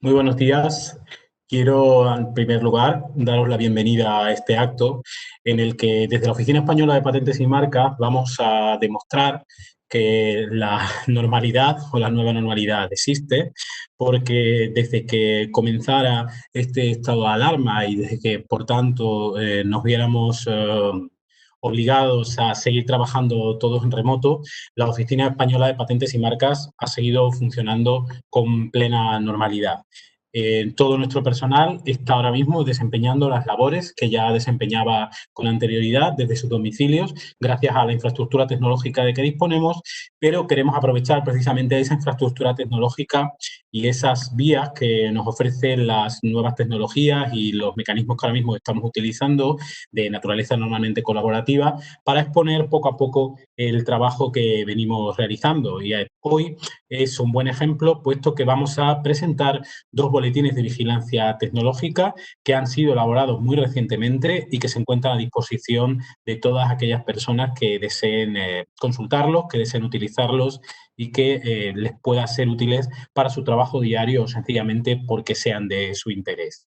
Muy buenos días. Quiero, en primer lugar, daros la bienvenida a este acto en el que desde la Oficina Española de Patentes y Marcas vamos a demostrar que la normalidad o la nueva normalidad existe, porque desde que comenzara este estado de alarma y desde que, por tanto, nos viéramos obligados a seguir trabajando todos en remoto, la Oficina Española de Patentes y Marcas ha seguido funcionando con plena normalidad. Todo nuestro personal está ahora mismo desempeñando las labores que ya desempeñaba con anterioridad desde sus domicilios, gracias a la infraestructura tecnológica de que disponemos, pero queremos aprovechar precisamente esa infraestructura tecnológica y esas vías que nos ofrecen las nuevas tecnologías y los mecanismos que ahora mismo estamos utilizando de naturaleza normalmente colaborativa para exponer poco a poco el trabajo que venimos realizando. Y hoy es un buen ejemplo, puesto que vamos a presentar dos boletines de vigilancia tecnológica que han sido elaborados muy recientemente y que se encuentran a disposición de todas aquellas personas que deseen consultarlos, que deseen utilizarlos y que les pueda ser útiles para su trabajo diario o sencillamente porque sean de su interés.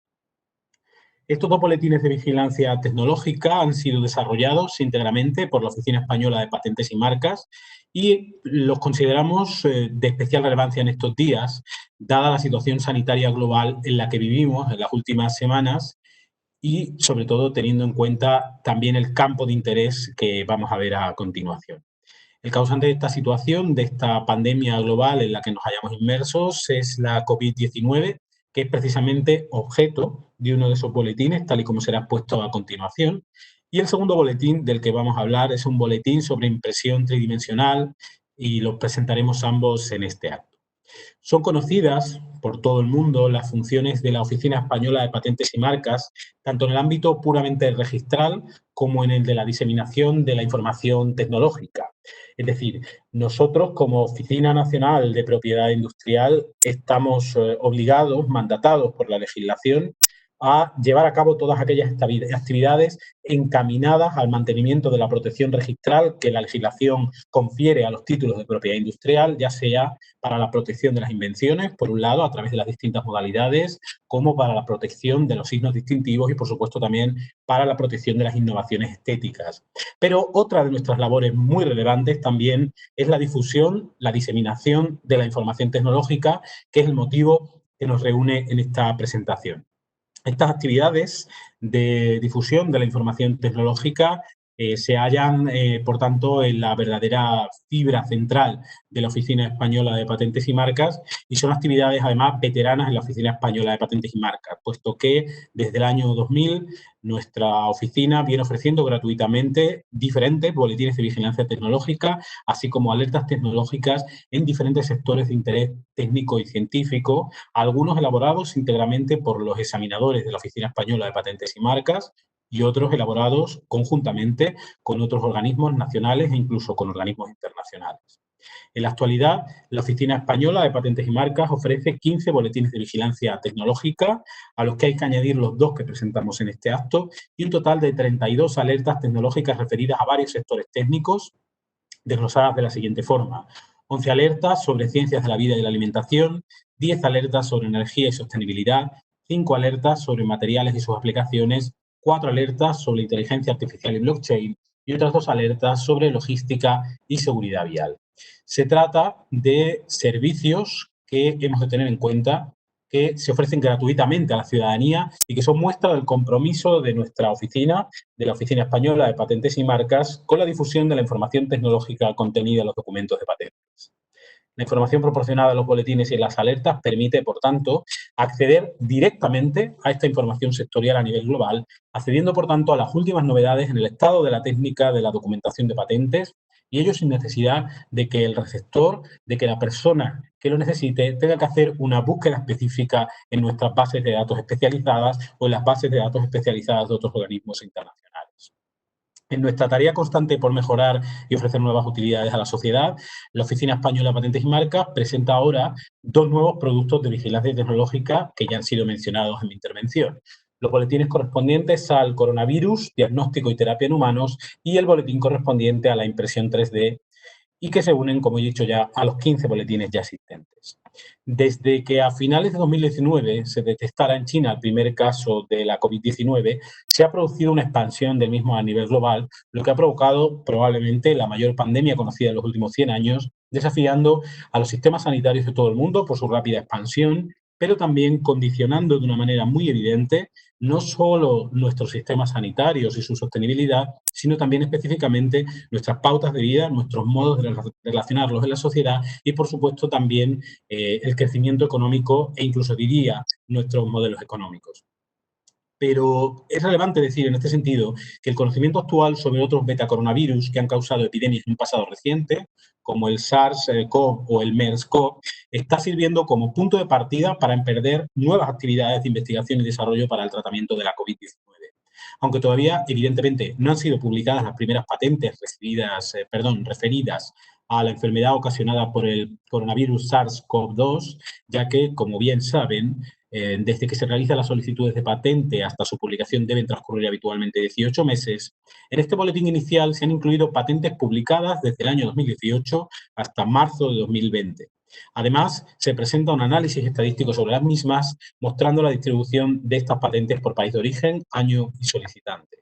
Estos dos boletines de vigilancia tecnológica han sido desarrollados íntegramente por la Oficina Española de Patentes y Marcas y los consideramos de especial relevancia en estos días, dada la situación sanitaria global en la que vivimos en las últimas semanas y, sobre todo, teniendo en cuenta también el campo de interés que vamos a ver a continuación. El causante de esta situación, de esta pandemia global en la que nos hallamos inmersos, es la COVID-19, que es precisamente objeto de uno de esos boletines, tal y como será expuesto a continuación. Y el segundo boletín del que vamos a hablar es un boletín sobre impresión tridimensional y los presentaremos ambos en este acto. Son conocidas por todo el mundo las funciones de la Oficina Española de Patentes y Marcas, tanto en el ámbito puramente registral como en el de la diseminación de la información tecnológica. Es decir, nosotros como Oficina Nacional de Propiedad Industrial estamos obligados, mandatados por la legislación, a llevar a cabo todas aquellas actividades encaminadas al mantenimiento de la protección registral que la legislación confiere a los títulos de propiedad industrial, ya sea para la protección de las invenciones, por un lado, a través de las distintas modalidades, como para la protección de los signos distintivos y, por supuesto, también para la protección de las innovaciones estéticas. Pero otra de nuestras labores muy relevantes también es la difusión, la diseminación de la información tecnológica, que es el motivo que nos reúne en esta presentación. Estas actividades de difusión de la información tecnológica se hallan, por tanto, en la verdadera fibra central de la Oficina Española de Patentes y Marcas y son actividades, además, veteranas en la Oficina Española de Patentes y Marcas, puesto que desde el año 2000 nuestra oficina viene ofreciendo gratuitamente diferentes boletines de vigilancia tecnológica, así como alertas tecnológicas en diferentes sectores de interés técnico y científico, algunos elaborados íntegramente por los examinadores de la Oficina Española de Patentes y Marcas y otros elaborados conjuntamente con otros organismos nacionales e incluso con organismos internacionales. En la actualidad, la Oficina Española de Patentes y Marcas ofrece 15 boletines de vigilancia tecnológica, a los que hay que añadir los dos que presentamos en este acto, y un total de 32 alertas tecnológicas referidas a varios sectores técnicos, desglosadas de la siguiente forma: 11 alertas sobre ciencias de la vida y la alimentación, 10 alertas sobre energía y sostenibilidad, 5 alertas sobre materiales y sus aplicaciones, 4 alertas sobre inteligencia artificial y blockchain y otras 2 alertas sobre logística y seguridad vial. Se trata de servicios que hemos de tener en cuenta que se ofrecen gratuitamente a la ciudadanía y que son muestra del compromiso de nuestra oficina, de la Oficina Española de Patentes y Marcas, con la difusión de la información tecnológica contenida en los documentos de patentes. La información proporcionada en los boletines y en las alertas permite, por tanto, acceder directamente a esta información sectorial a nivel global, accediendo, por tanto, a las últimas novedades en el estado de la técnica de la documentación de patentes, y ello sin necesidad de que el receptor, de que la persona que lo necesite, tenga que hacer una búsqueda específica en nuestras bases de datos especializadas o en las bases de datos especializadas de otros organismos internacionales. En nuestra tarea constante por mejorar y ofrecer nuevas utilidades a la sociedad, la Oficina Española de Patentes y Marcas presenta ahora dos nuevos productos de vigilancia tecnológica que ya han sido mencionados en mi intervención: los boletines correspondientes al coronavirus, diagnóstico y terapia en humanos, y el boletín correspondiente a la impresión 3D y que se unen, como he dicho ya, a los 15 boletines ya existentes. Desde que a finales de 2019 se detectara en China el primer caso de la COVID-19, se ha producido una expansión del mismo a nivel global, lo que ha provocado probablemente la mayor pandemia conocida en los últimos 100 años, desafiando a los sistemas sanitarios de todo el mundo por su rápida expansión, pero también condicionando de una manera muy evidente no solo nuestros sistemas sanitarios y su sostenibilidad, sino también específicamente nuestras pautas de vida, nuestros modos de relacionarlos en la sociedad y, por supuesto, también el crecimiento económico e incluso diría nuestros modelos económicos. Pero es relevante decir en este sentido que el conocimiento actual sobre otros betacoronavirus que han causado epidemias en un pasado reciente, como el SARS-CoV o el MERS-CoV, está sirviendo como punto de partida para emprender nuevas actividades de investigación y desarrollo para el tratamiento de la COVID-19. Aunque todavía, evidentemente, no han sido publicadas las primeras patentes referidas a la enfermedad ocasionada por el coronavirus SARS-CoV-2, ya que, como bien saben, desde que se realizan las solicitudes de patente hasta su publicación deben transcurrir habitualmente 18 meses. En este boletín inicial se han incluido patentes publicadas desde el año 2018 hasta marzo de 2020. Además, se presenta un análisis estadístico sobre las mismas, mostrando la distribución de estas patentes por país de origen, año y solicitante.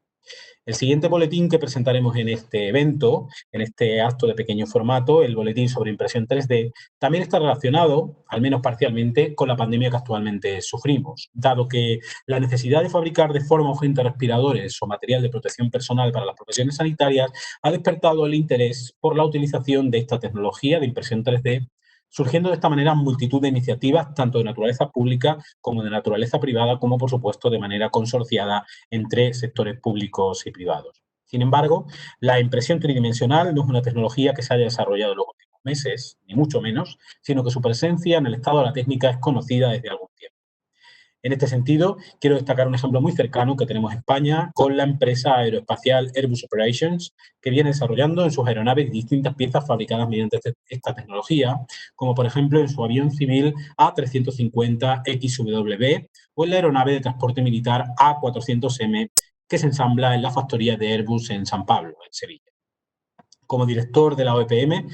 El siguiente boletín que presentaremos en este evento, en este acto de pequeño formato, el boletín sobre impresión 3D, también está relacionado, al menos parcialmente, con la pandemia que actualmente sufrimos, dado que la necesidad de fabricar de forma urgente respiradores o material de protección personal para las profesiones sanitarias ha despertado el interés por la utilización de esta tecnología de impresión 3D, surgiendo de esta manera multitud de iniciativas, tanto de naturaleza pública como de naturaleza privada, como por supuesto de manera consorciada entre sectores públicos y privados. Sin embargo, la impresión tridimensional no es una tecnología que se haya desarrollado en los últimos meses, ni mucho menos, sino que su presencia en el estado de la técnica es conocida desde algún tiempo. En este sentido, quiero destacar un ejemplo muy cercano que tenemos en España con la empresa aeroespacial Airbus Operations, que viene desarrollando en sus aeronaves distintas piezas fabricadas mediante esta tecnología, como por ejemplo en su avión civil A350XW o en la aeronave de transporte militar A400M, que se ensambla en la factoría de Airbus en San Pablo, en Sevilla. Como director de la OEPM,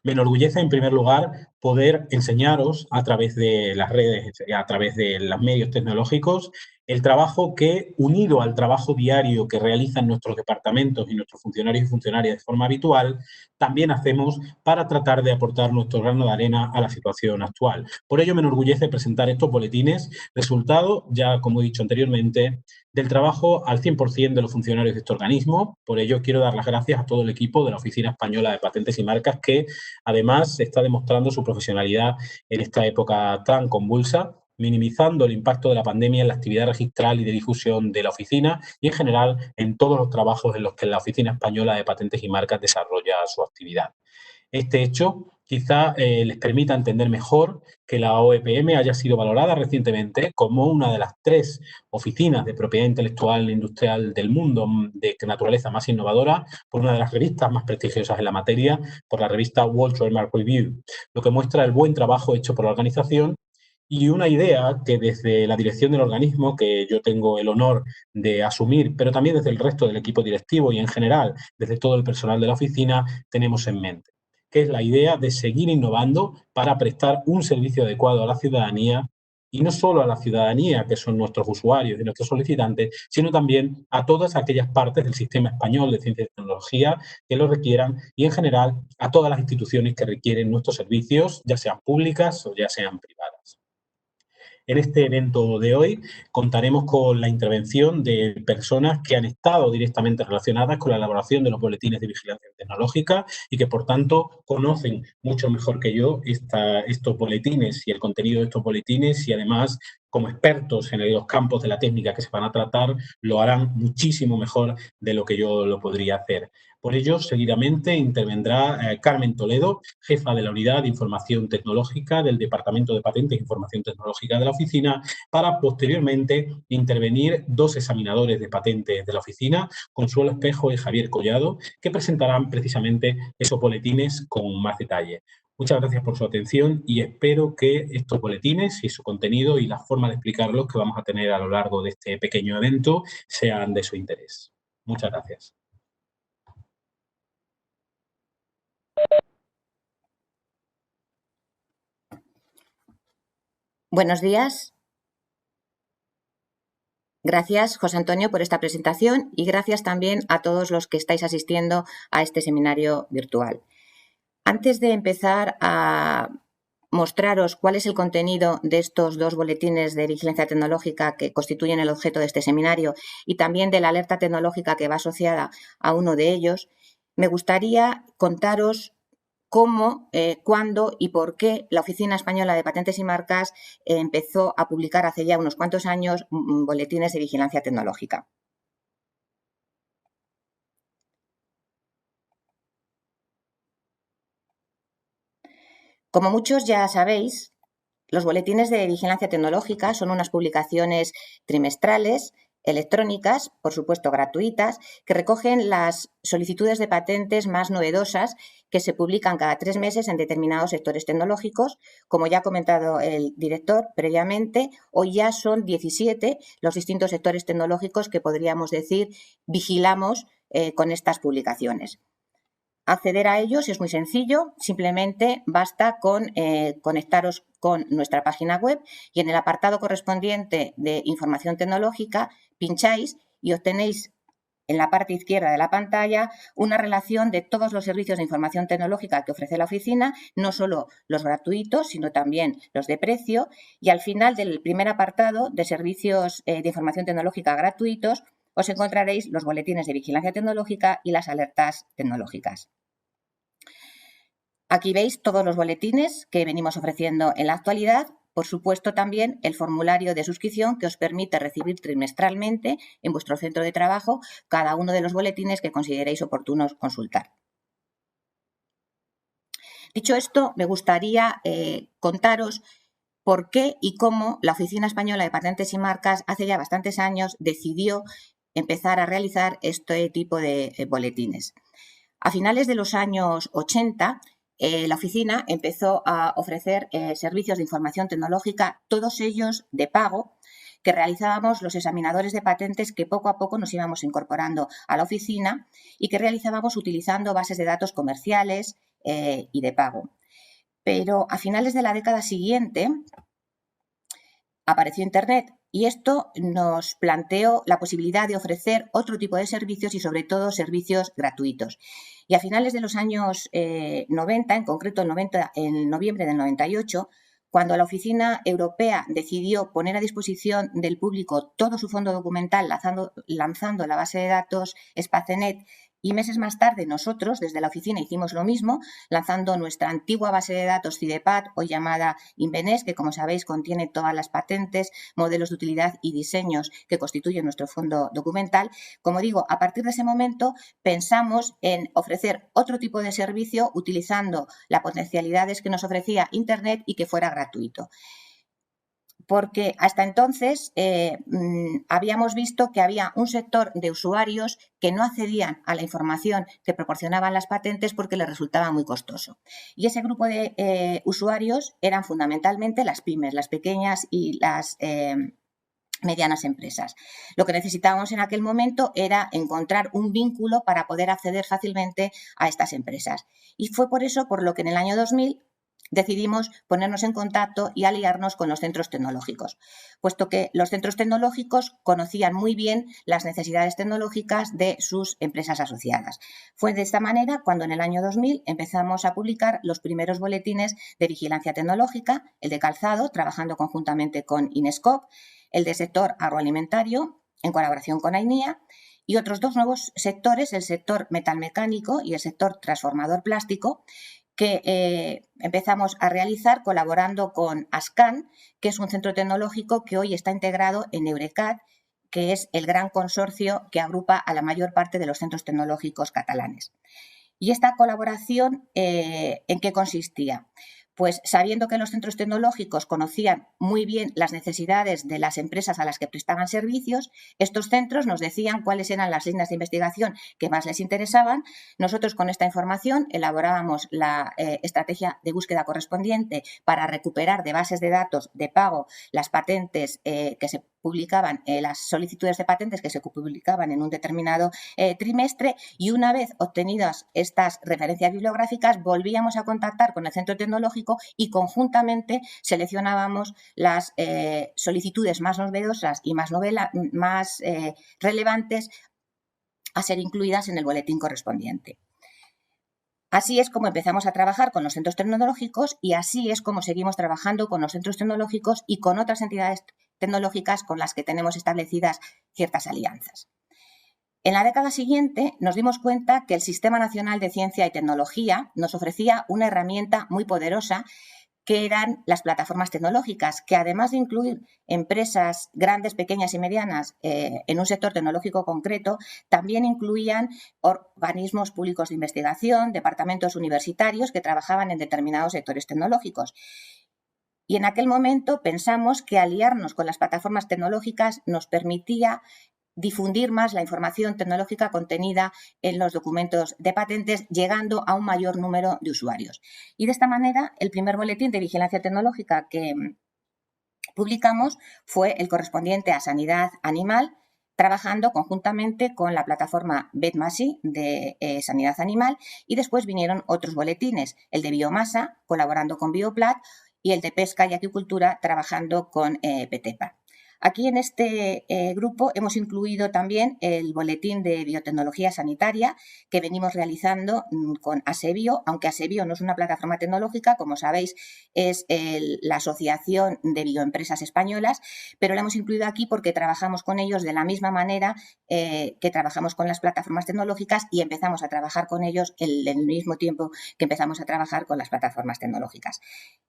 me enorgullece, en primer lugar, poder enseñaros a través de las redes, a través de los medios tecnológicos, el trabajo que, unido al trabajo diario que realizan nuestros departamentos y nuestros funcionarios y funcionarias de forma habitual, también hacemos para tratar de aportar nuestro grano de arena a la situación actual. Por ello, me enorgullece presentar estos boletines, resultado, ya como he dicho anteriormente, del trabajo al 100% de los funcionarios de este organismo. Por ello, quiero dar las gracias a todo el equipo de la Oficina Española de Patentes y Marcas que, además, está demostrando su profesionalidad en esta época tan convulsa, minimizando el impacto de la pandemia en la actividad registral y de difusión de la oficina y, en general, en todos los trabajos en los que la Oficina Española de Patentes y Marcas desarrolla su actividad. Este hecho quizá les permita entender mejor que la OEPM haya sido valorada recientemente como una de las 3 oficinas de propiedad intelectual e industrial del mundo de naturaleza más innovadora por una de las revistas más prestigiosas en la materia, por la revista World Trademark Review, lo que muestra el buen trabajo hecho por la organización y una idea que desde la dirección del organismo, que yo tengo el honor de asumir, pero también desde el resto del equipo directivo y en general desde todo el personal de la oficina, tenemos en mente, que es la idea de seguir innovando para prestar un servicio adecuado a la ciudadanía y no solo a la ciudadanía, que son nuestros usuarios y nuestros solicitantes, sino también a todas aquellas partes del sistema español de ciencia y tecnología que lo requieran y, en general, a todas las instituciones que requieren nuestros servicios, ya sean públicas o ya sean privadas. En este evento de hoy contaremos con la intervención de personas que han estado directamente relacionadas con la elaboración de los boletines de vigilancia tecnológica y que, por tanto, conocen mucho mejor que yo estos boletines y el contenido de estos boletines y, además, como expertos en los campos de la técnica que se van a tratar, lo harán muchísimo mejor de lo que yo lo podría hacer. Por ello, seguidamente intervendrá Carmen Toledo, jefa de la Unidad de Información Tecnológica del Departamento de Patentes e Información Tecnológica de la oficina, para posteriormente intervenir 2 examinadores de patentes de la oficina, Consuelo Espejo y Javier Collado, que presentarán precisamente esos boletines con más detalle. Muchas gracias por su atención y espero que estos boletines y su contenido y la forma de explicarlos que vamos a tener a lo largo de este pequeño evento sean de su interés. Muchas gracias. Buenos días. Gracias, José Antonio, por esta presentación y gracias también a todos los que estáis asistiendo a este seminario virtual. Antes de empezar a mostraros cuál es el contenido de estos dos boletines de vigilancia tecnológica que constituyen el objeto de este seminario y también de la alerta tecnológica que va asociada a uno de ellos, me gustaría contaros cómo, cuándo y por qué la Oficina Española de Patentes y Marcas empezó a publicar hace ya unos cuantos años boletines de vigilancia tecnológica. Como muchos ya sabéis, los boletines de vigilancia tecnológica son unas publicaciones trimestrales, electrónicas, por supuesto gratuitas, que recogen las solicitudes de patentes más novedosas que se publican cada 3 meses en determinados sectores tecnológicos. Como ya ha comentado el director previamente, hoy ya son 17 los distintos sectores tecnológicos que podríamos decir vigilamos con estas publicaciones. Acceder a ellos es muy sencillo, simplemente basta con conectaros con nuestra página web y en el apartado correspondiente de información tecnológica pincháis y obtenéis en la parte izquierda de la pantalla una relación de todos los servicios de información tecnológica que ofrece la oficina, no solo los gratuitos, sino también los de precio, y al final del primer apartado de servicios de información tecnológica gratuitos os encontraréis los boletines de vigilancia tecnológica y las alertas tecnológicas. Aquí veis todos los boletines que venimos ofreciendo en la actualidad. Por supuesto, también el formulario de suscripción que os permite recibir trimestralmente en vuestro centro de trabajo cada uno de los boletines que consideréis oportunos consultar. Dicho esto, me gustaría contaros por qué y cómo la Oficina Española de Patentes y Marcas hace ya bastantes años decidió empezar a realizar este tipo de boletines. A finales de los años 80, la oficina empezó a ofrecer servicios de información tecnológica, todos ellos de pago, que realizábamos los examinadores de patentes que poco a poco nos íbamos incorporando a la oficina y que realizábamos utilizando bases de datos comerciales y de pago. Pero a finales de la década siguiente apareció Internet y esto nos planteó la posibilidad de ofrecer otro tipo de servicios y sobre todo servicios gratuitos. Y a finales de los años 90, en concreto en noviembre del 98, cuando la Oficina Europea decidió poner a disposición del público todo su fondo documental lanzando la base de datos Spacenet, y meses más tarde nosotros desde la oficina hicimos lo mismo, lanzando nuestra antigua base de datos CIDEPAT, hoy llamada Invenes, que como sabéis contiene todas las patentes, modelos de utilidad y diseños que constituyen nuestro fondo documental. Como digo, a partir de ese momento pensamos en ofrecer otro tipo de servicio utilizando las potencialidades que nos ofrecía Internet y que fuera gratuito. Porque hasta entonces habíamos visto que había un sector de usuarios que no accedían a la información que proporcionaban las patentes porque les resultaba muy costoso. Y ese grupo de usuarios eran fundamentalmente las pymes, las pequeñas y las medianas empresas. Lo que necesitábamos en aquel momento era encontrar un vínculo para poder acceder fácilmente a estas empresas. Y fue por eso por lo que en el año 2000 decidimos ponernos en contacto y aliarnos con los centros tecnológicos, puesto que los centros tecnológicos conocían muy bien las necesidades tecnológicas de sus empresas asociadas. Fue de esta manera cuando en el año 2000 empezamos a publicar los primeros boletines de vigilancia tecnológica, el de calzado, trabajando conjuntamente con Inescope, el de sector agroalimentario, en colaboración con AINIA, y otros dos nuevos sectores, el sector metalmecánico y el sector transformador plástico, que empezamos a realizar colaborando con ASCAN, que es un centro tecnológico que hoy está integrado en Eurecat, que es el gran consorcio que agrupa a la mayor parte de los centros tecnológicos catalanes. ¿Y esta colaboración en qué consistía? Pues sabiendo que los centros tecnológicos conocían muy bien las necesidades de las empresas a las que prestaban servicios, estos centros nos decían cuáles eran las líneas de investigación que más les interesaban. Nosotros con esta información elaborábamos la estrategia de búsqueda correspondiente para recuperar de bases de datos de pago las patentes que se publicaban, las solicitudes de patentes que se publicaban en un determinado trimestre, y una vez obtenidas estas referencias bibliográficas volvíamos a contactar con el centro tecnológico tecnológico y conjuntamente seleccionábamos las solicitudes más novedosas y más relevantes a ser incluidas en el boletín correspondiente. Así es como empezamos a trabajar con los centros tecnológicos y así es como seguimos trabajando con los centros tecnológicos y con otras entidades tecnológicas con las que tenemos establecidas ciertas alianzas. En la década siguiente nos dimos cuenta que el Sistema Nacional de Ciencia y Tecnología nos ofrecía una herramienta muy poderosa que eran las plataformas tecnológicas, que además de incluir empresas grandes, pequeñas y medianas en un sector tecnológico concreto, también incluían organismos públicos de investigación, departamentos universitarios que trabajaban en determinados sectores tecnológicos. Y en aquel momento pensamos que aliarnos con las plataformas tecnológicas nos permitía difundir más la información tecnológica contenida en los documentos de patentes, llegando a un mayor número de usuarios. Y de esta manera, el primer boletín de vigilancia tecnológica que publicamos fue el correspondiente a sanidad animal, trabajando conjuntamente con la plataforma Vetmasi de sanidad animal, y después vinieron otros boletines, el de biomasa, colaborando con Bioplat, y el de pesca y acuicultura, trabajando con PETEPA. Aquí en este grupo hemos incluido también el boletín de biotecnología sanitaria que venimos realizando con Asebio, aunque Asebio no es una plataforma tecnológica, como sabéis, es la Asociación de Bioempresas Españolas, pero la hemos incluido aquí porque trabajamos con ellos de la misma manera que trabajamos con las plataformas tecnológicas y empezamos a trabajar con ellos en el mismo tiempo que empezamos a trabajar con las plataformas tecnológicas.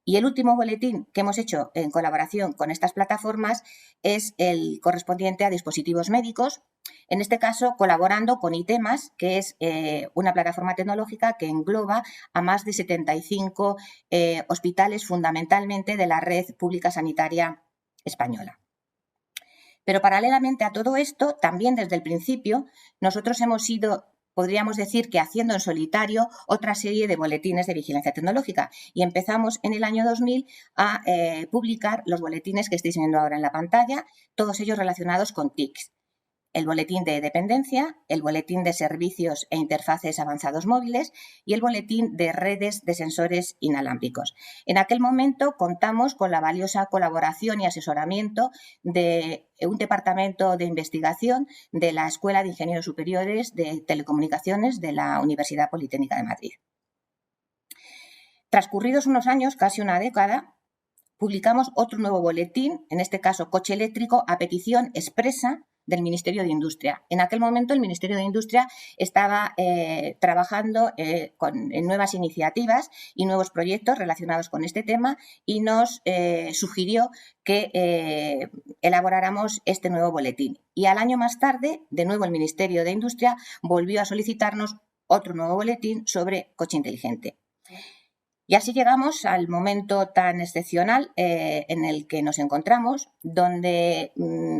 Y el último boletín que hemos hecho en colaboración con estas plataformas es el correspondiente a dispositivos médicos, en este caso colaborando con ITEMAS, que es una plataforma tecnológica que engloba a más de 75 hospitales, fundamentalmente de la red pública sanitaria española. Pero paralelamente a todo esto, también desde el principio, nosotros hemos ido, podríamos decir que haciendo en solitario, otra serie de boletines de vigilancia tecnológica. Y empezamos en el año 2000 a publicar los boletines que estáis viendo ahora en la pantalla, todos ellos relacionados con TICs. El boletín de dependencia, el boletín de servicios e interfaces avanzados móviles y el boletín de redes de sensores inalámbricos. En aquel momento contamos con la valiosa colaboración y asesoramiento de un departamento de investigación de la Escuela de Ingenieros Superiores de Telecomunicaciones de la Universidad Politécnica de Madrid. Transcurridos unos años, casi una década, publicamos otro nuevo boletín, en este caso coche eléctrico, a petición expresa del Ministerio de Industria. En aquel momento el Ministerio de Industria estaba trabajando en nuevas iniciativas y nuevos proyectos relacionados con este tema y nos sugirió que elaboráramos este nuevo boletín. Y al año más tarde, de nuevo el Ministerio de Industria volvió a solicitarnos otro nuevo boletín sobre coche inteligente. Y así llegamos al momento tan excepcional en el que nos encontramos, donde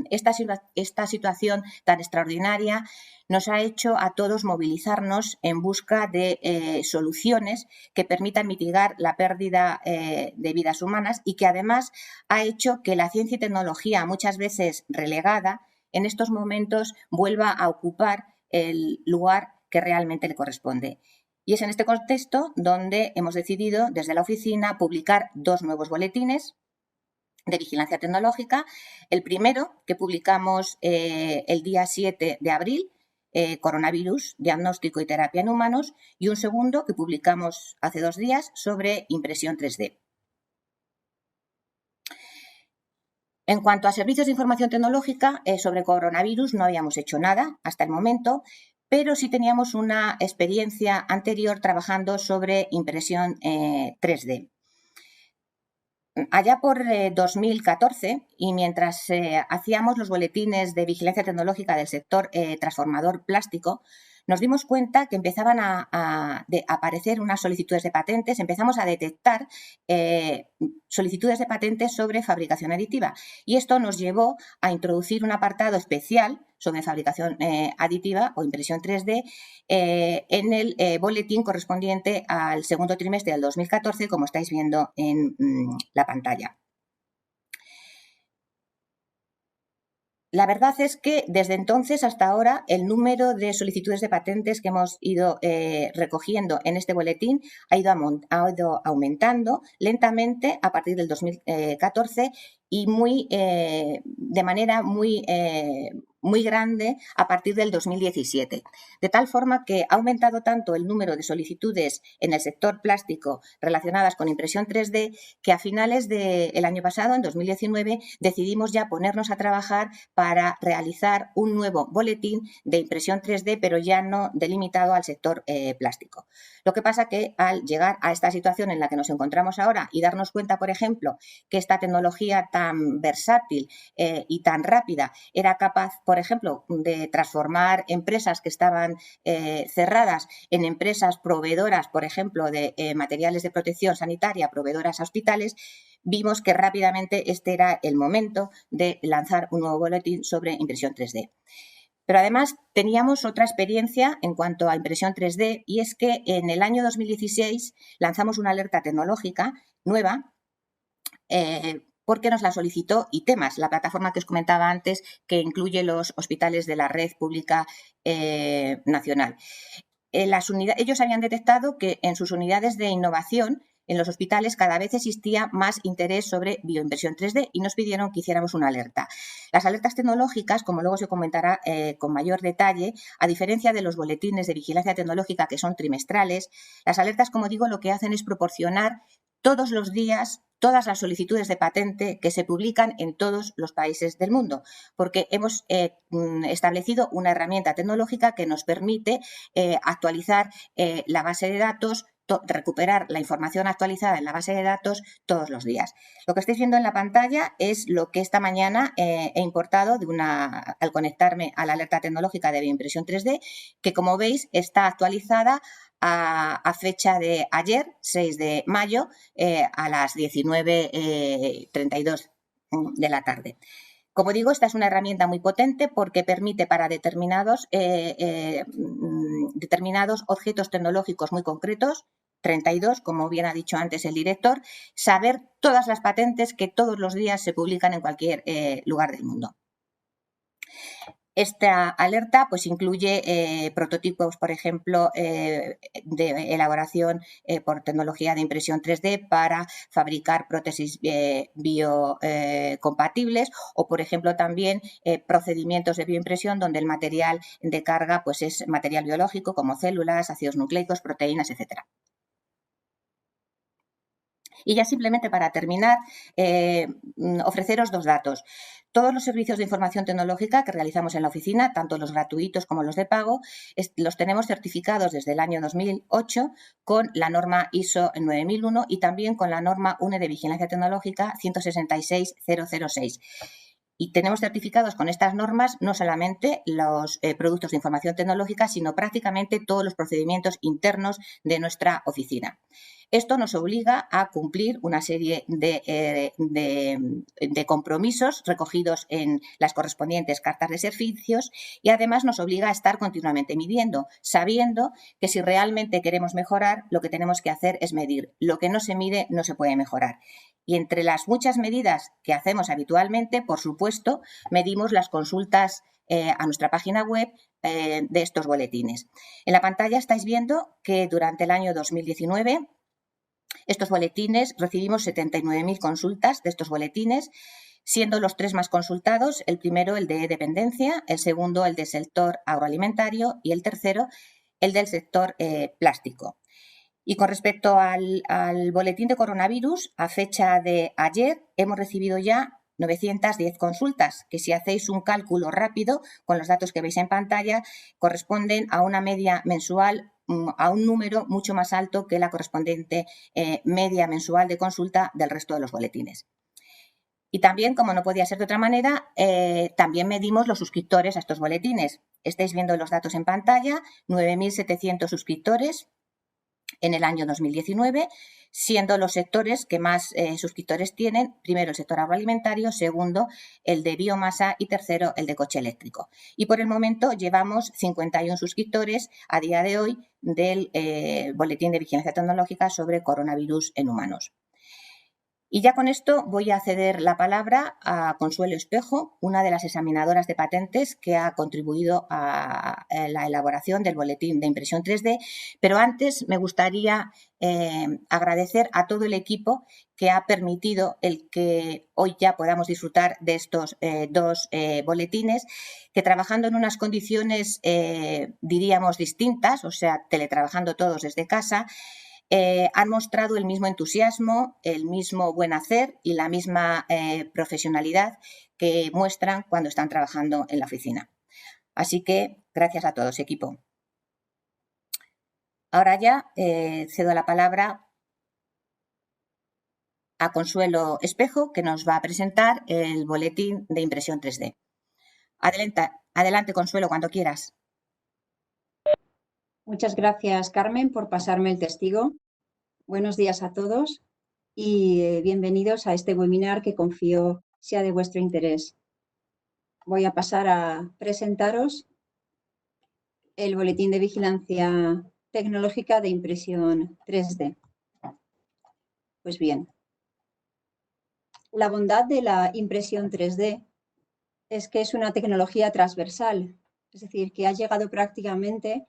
esta situación tan extraordinaria nos ha hecho a todos movilizarnos en busca de soluciones que permitan mitigar la pérdida de vidas humanas y que además ha hecho que la ciencia y tecnología, muchas veces relegada, en estos momentos vuelva a ocupar el lugar que realmente le corresponde. Y es en este contexto donde hemos decidido desde la oficina publicar dos nuevos boletines de vigilancia tecnológica. El primero, que publicamos el día 7 de abril, coronavirus, diagnóstico y terapia en humanos, y un segundo que publicamos hace 2 días sobre impresión 3D. En cuanto a servicios de información tecnológica, sobre coronavirus no habíamos hecho nada hasta el momento, pero sí teníamos una experiencia anterior trabajando sobre impresión 3D. Allá por 2014, y mientras hacíamos los boletines de vigilancia tecnológica del sector transformador plástico, nos dimos cuenta que empezaban a aparecer unas solicitudes de patentes, empezamos a detectar solicitudes de patentes sobre fabricación aditiva. Y esto nos llevó a introducir un apartado especial sobre fabricación aditiva o impresión 3D en el boletín correspondiente al segundo trimestre del 2014, como estáis viendo en la pantalla. La verdad es que desde entonces hasta ahora el número de solicitudes de patentes que hemos ido recogiendo en este boletín ha ido aumentando lentamente a partir del 2014 y de manera muy grande a partir del 2017. De tal forma que ha aumentado tanto el número de solicitudes en el sector plástico relacionadas con impresión 3D que a finales del año pasado, en 2019, decidimos ya ponernos a trabajar para realizar un nuevo boletín de impresión 3D, pero ya no delimitado al sector plástico. Lo que pasa que al llegar a esta situación en la que nos encontramos ahora y darnos cuenta, por ejemplo, que esta tecnología tan versátil y tan rápida era capaz, por ejemplo, de transformar empresas que estaban cerradas en empresas proveedoras, por ejemplo, de materiales de protección sanitaria, proveedoras a hospitales, vimos que rápidamente este era el momento de lanzar un nuevo boletín sobre impresión 3D. Pero además teníamos otra experiencia en cuanto a impresión 3D y es que en el año 2016 lanzamos una alerta tecnológica nueva porque nos la solicitó ITEMAS, la plataforma que os comentaba antes que incluye los hospitales de la red pública nacional. Ellos habían detectado que en sus unidades de innovación en los hospitales cada vez existía más interés sobre bioimpresión 3D y nos pidieron que hiciéramos una alerta. Las alertas tecnológicas, como luego se comentará con mayor detalle, a diferencia de los boletines de vigilancia tecnológica que son trimestrales, las alertas, como digo, lo que hacen es proporcionar todos los días todas las solicitudes de patente que se publican en todos los países del mundo, porque hemos establecido una herramienta tecnológica que nos permite actualizar la base de datos, recuperar la información actualizada en la base de datos todos los días. Lo que estáis viendo en la pantalla es lo que esta mañana he importado al conectarme a la alerta tecnológica de bioimpresión 3D, que como veis está actualizada a fecha de ayer, 6 de mayo, a las 19:32 de la tarde. Como digo, esta es una herramienta muy potente porque permite para determinados objetos tecnológicos muy concretos, 32, como bien ha dicho antes el director, saber todas las patentes que todos los días se publican en cualquier lugar del mundo. Esta alerta pues, incluye prototipos, por ejemplo, de elaboración por tecnología de impresión 3D para fabricar prótesis biocompatibles o, por ejemplo, también procedimientos de bioimpresión donde el material de carga pues, es material biológico como células, ácidos nucleicos, proteínas, etcétera. Y ya simplemente para terminar, ofreceros dos datos. Todos los servicios de información tecnológica que realizamos en la oficina, tanto los gratuitos como los de pago, los tenemos certificados desde el año 2008 con la norma ISO 9001 y también con la norma UNE de Vigilancia Tecnológica 166006. Y tenemos certificados con estas normas no solamente los productos de información tecnológica, sino prácticamente todos los procedimientos internos de nuestra oficina. Esto nos obliga a cumplir una serie de compromisos recogidos en las correspondientes cartas de servicios y además nos obliga a estar continuamente midiendo, sabiendo que si realmente queremos mejorar, lo que tenemos que hacer es medir. Lo que no se mide no se puede mejorar. Y entre las muchas medidas que hacemos habitualmente, por supuesto, medimos las consultas a nuestra página web de estos boletines. En la pantalla estáis viendo que durante el año 2019 estos boletines, recibimos 79.000 consultas de estos boletines, siendo los tres más consultados, el primero el de dependencia, el segundo el del sector agroalimentario y el tercero el del sector plástico. Y con respecto al boletín de coronavirus, a fecha de ayer hemos recibido ya 910 consultas, que si hacéis un cálculo rápido con los datos que veis en pantalla, corresponden a una media mensual, a un número mucho más alto que la correspondiente media mensual de consulta del resto de los boletines. Y también, como no podía ser de otra manera, también medimos los suscriptores a estos boletines. Estáis viendo los datos en pantalla, 9.700 suscriptores en el año 2019, siendo los sectores que más suscriptores tienen, primero el sector agroalimentario, segundo el de biomasa y tercero el de coche eléctrico. Y por el momento llevamos 51 suscriptores a día de hoy del Boletín de Vigilancia Tecnológica sobre coronavirus en humanos. Y ya con esto voy a ceder la palabra a Consuelo Espejo, una de las examinadoras de patentes que ha contribuido a la elaboración del boletín de impresión 3D, pero antes me gustaría agradecer a todo el equipo que ha permitido el que hoy ya podamos disfrutar de estos dos boletines, que trabajando en unas condiciones, diríamos, distintas, o sea, teletrabajando todos desde casa, han mostrado el mismo entusiasmo, el mismo buen hacer y la misma profesionalidad que muestran cuando están trabajando en la oficina. Así que gracias a todos, equipo. Ahora ya cedo la palabra a Consuelo Espejo, que nos va a presentar el boletín de impresión 3D. Adelante, Consuelo, cuando quieras. Muchas gracias, Carmen, por pasarme el testigo. Buenos días a todos y bienvenidos a este webinar que confío sea de vuestro interés. Voy a pasar a presentaros el Boletín de Vigilancia Tecnológica de Impresión 3D. Pues bien, la bondad de la impresión 3D es que es una tecnología transversal, es decir, que ha llegado prácticamente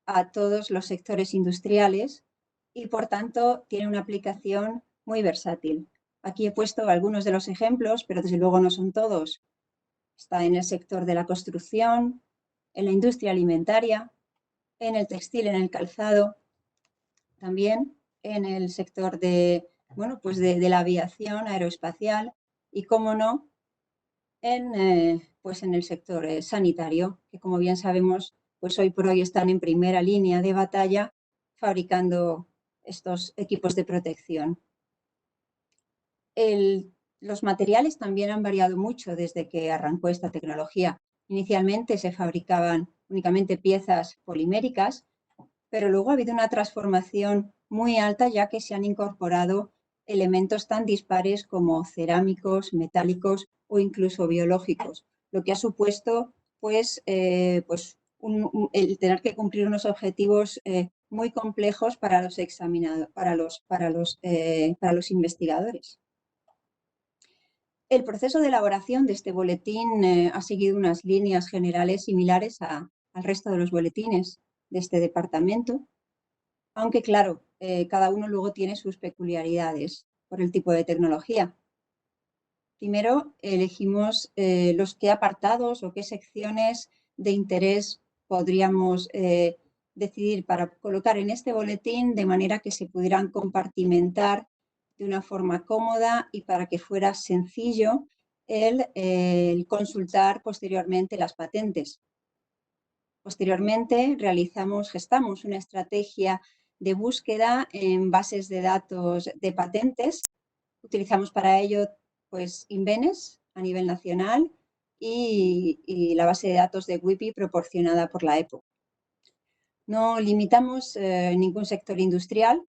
a todos los sectores industriales y, por tanto, tiene una aplicación muy versátil. Aquí he puesto algunos de los ejemplos, pero desde luego no son todos. Está en el sector de la construcción, en la industria alimentaria, en el textil, en el calzado, también en el sector de, bueno, pues de la aviación aeroespacial y, cómo no, pues en el sector sanitario, que como bien sabemos, pues hoy por hoy están en primera línea de batalla fabricando estos equipos de protección. Los materiales también han variado mucho desde que arrancó esta tecnología. Inicialmente se fabricaban únicamente piezas poliméricas, pero luego ha habido una transformación muy alta, ya que se han incorporado elementos tan dispares como cerámicos, metálicos o incluso biológicos, lo que ha supuesto pues, el tener que cumplir unos objetivos muy complejos para los examinados, para los investigadores. El proceso de elaboración de este boletín ha seguido unas líneas generales similares al resto de los boletines de este departamento, aunque claro, cada uno luego tiene sus peculiaridades por el tipo de tecnología. Primero elegimos los qué apartados o qué secciones de interés podríamos decidir para colocar en este boletín, de manera que se pudieran compartimentar de una forma cómoda y para que fuera sencillo el consultar posteriormente las patentes. Posteriormente gestamos una estrategia de búsqueda en bases de datos de patentes. Utilizamos para ello pues Invenes a nivel nacional y la base de datos de WIPI proporcionada por la EPO. No limitamos ningún sector industrial,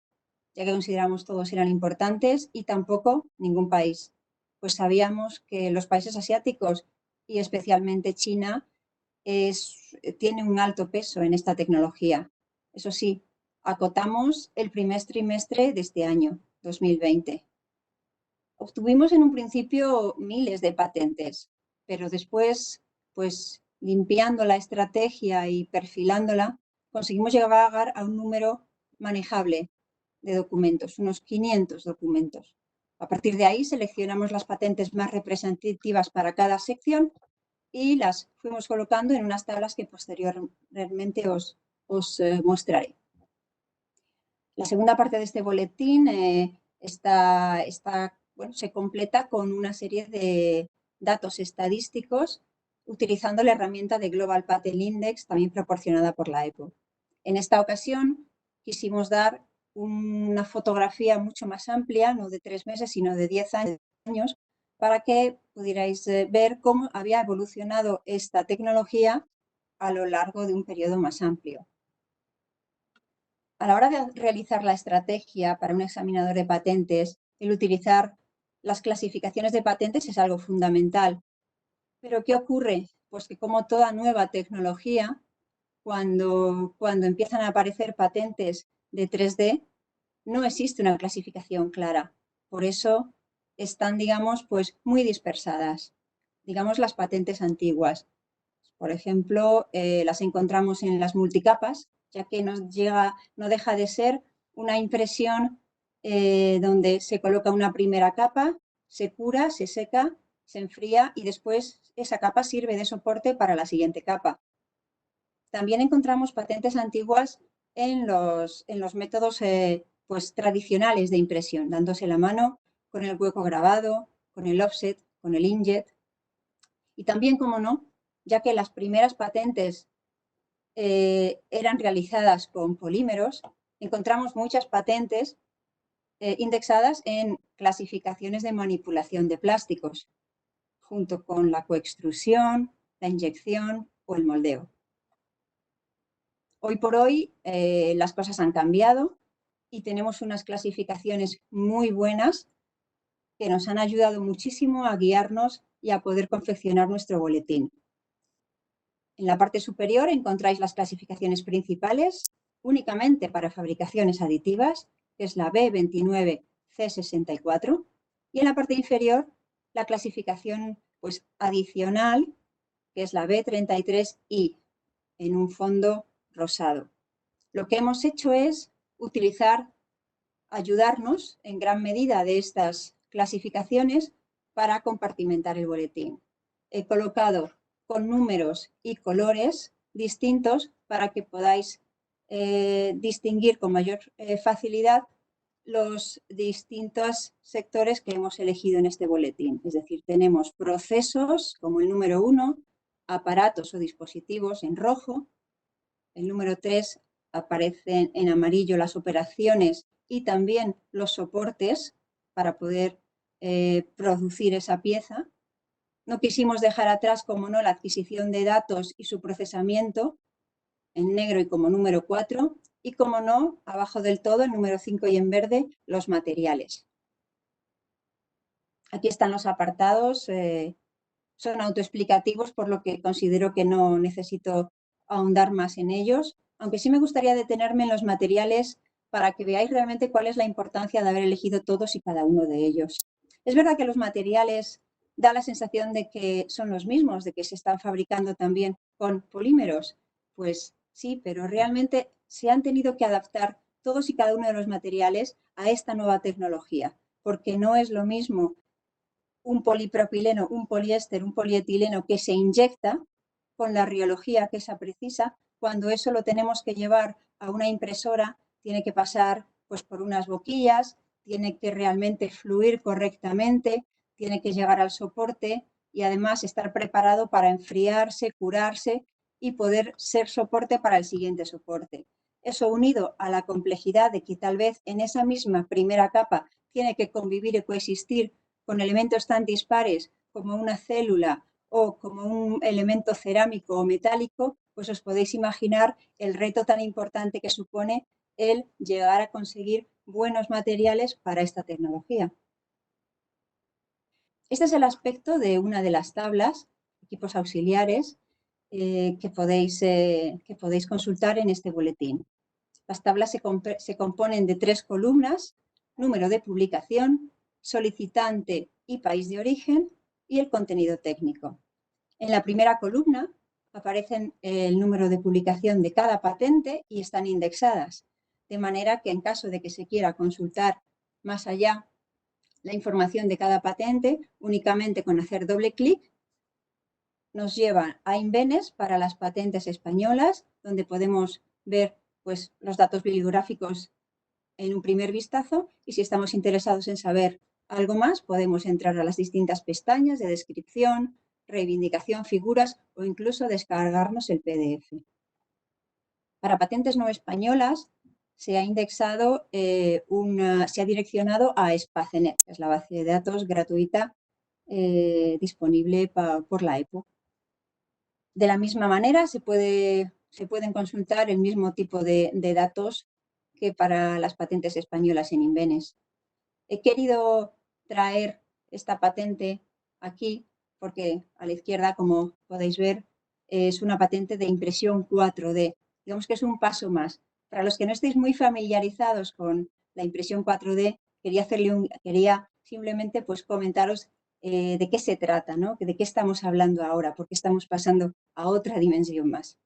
ya que consideramos todos eran importantes, y tampoco ningún país, pues sabíamos que los países asiáticos y especialmente China tiene un alto peso en esta tecnología. Eso sí, acotamos el primer trimestre de este año, 2020. Obtuvimos en un principio miles de patentes, pero después, pues limpiando la estrategia y perfilándola, conseguimos llegar a un número manejable de documentos, unos 500 documentos. A partir de ahí seleccionamos las patentes más representativas para cada sección y las fuimos colocando en unas tablas que posteriormente os mostraré. La segunda parte de este boletín se completa con una serie de datos estadísticos utilizando la herramienta de Global Patent Index, también proporcionada por la EPO. En esta ocasión quisimos dar una fotografía mucho más amplia, no de 3 meses, sino de 10 años, para que pudierais ver cómo había evolucionado esta tecnología a lo largo de un periodo más amplio. A la hora de realizar la estrategia para un examinador de patentes, el utilizar las clasificaciones de patentes es algo fundamental. ¿Pero qué ocurre? Pues que, como toda nueva tecnología, cuando empiezan a aparecer patentes de 3D, no existe una clasificación clara. Por eso están, digamos, pues muy dispersadas. Digamos, las patentes antiguas. Por ejemplo, las encontramos en las multicapas, ya que no deja de ser una impresión donde se coloca una primera capa, se cura, se seca, se enfría y después esa capa sirve de soporte para la siguiente capa. También encontramos patentes antiguas en los métodos pues, tradicionales de impresión, dándose la mano con el hueco grabado, con el offset, con el inkjet. Y también, como no, ya que las primeras patentes eran realizadas con polímeros, encontramos muchas patentes indexadas en clasificaciones de manipulación de plásticos, junto con la coextrusión, la inyección o el moldeo. Hoy por hoy las cosas han cambiado y tenemos unas clasificaciones muy buenas que nos han ayudado muchísimo a guiarnos y a poder confeccionar nuestro boletín. En la parte superior encontráis las clasificaciones principales únicamente para fabricaciones aditivas, que es la B29C64, y en la parte inferior la clasificación pues, adicional, que es la B33I, en un fondo rosado. Lo que hemos hecho es ayudarnos en gran medida de estas clasificaciones para compartimentar el boletín. He colocado con números y colores distintos para que podáis distinguir con mayor facilidad los distintos sectores que hemos elegido en este boletín. Es decir, tenemos procesos como el número 1, aparatos o dispositivos en rojo, el número 3 aparecen en amarillo las operaciones y también los soportes para poder producir esa pieza. No quisimos dejar atrás, como no, la adquisición de datos y su procesamiento en negro y como número 4 y, como no, abajo del todo, en número 5 y en verde, los materiales. Aquí están los apartados, son autoexplicativos, por lo que considero que no necesito ahondar más en ellos, aunque sí me gustaría detenerme en los materiales para que veáis realmente cuál es la importancia de haber elegido todos y cada uno de ellos. Es verdad que los materiales da la sensación de que son los mismos, de que se están fabricando también con polímeros. Pues sí, pero realmente se han tenido que adaptar todos y cada uno de los materiales a esta nueva tecnología, porque no es lo mismo un polipropileno, un poliéster, un polietileno que se inyecta con la riología que esa precisa, cuando eso lo tenemos que llevar a una impresora, tiene que pasar pues, por unas boquillas, tiene que realmente fluir correctamente, tiene que llegar al soporte y además estar preparado para enfriarse, curarse y poder ser soporte para el siguiente soporte. Eso unido a la complejidad de que tal vez en esa misma primera capa tiene que convivir y coexistir con elementos tan dispares como una célula o como un elemento cerámico o metálico, pues os podéis imaginar el reto tan importante que supone el llegar a conseguir buenos materiales para esta tecnología. Este es el aspecto de una de las tablas, equipos auxiliares, que podéis consultar en este boletín. Las tablas se componen de 3 columnas: número de publicación, solicitante y país de origen, y el contenido técnico. En la primera columna aparecen el número de publicación de cada patente y están indexadas, de manera que en caso de que se quiera consultar más allá la información de cada patente, únicamente con hacer doble clic nos lleva a Invenes para las patentes españolas, donde podemos ver pues, los datos bibliográficos en un primer vistazo, y si estamos interesados en saber algo más, podemos entrar a las distintas pestañas de descripción, reivindicación, figuras o incluso descargarnos el PDF. Para patentes no españolas se ha indexado, se ha direccionado a Spacenet, que es la base de datos gratuita disponible por la EPO. De la misma manera se pueden consultar el mismo tipo de datos que para las patentes españolas en Invenes. He querido traer esta patente aquí porque a la izquierda, como podéis ver, es una patente de impresión 4D. Digamos que es un paso más. Para los que no estéis muy familiarizados con la impresión 4D, quería simplemente pues comentaros de qué se trata, ¿no? De qué estamos hablando ahora, porque estamos pasando a otra dimensión más.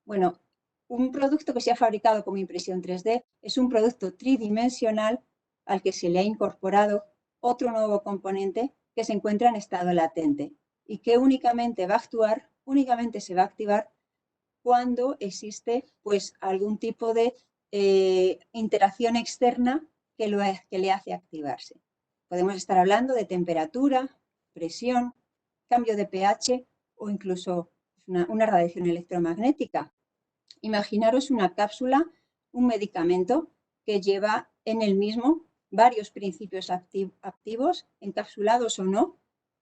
Bueno, un producto que se ha fabricado como impresión 3D es un producto tridimensional al que se le ha incorporado otro nuevo componente que se encuentra en estado latente y que únicamente va a actuar, únicamente se va a activar cuando existe pues algún tipo de interacción externa que le hace activarse. Podemos estar hablando de temperatura, presión, cambio de pH o incluso una radiación electromagnética. Imaginaros una cápsula, un medicamento que lleva en el mismo varios principios activos, encapsulados o no,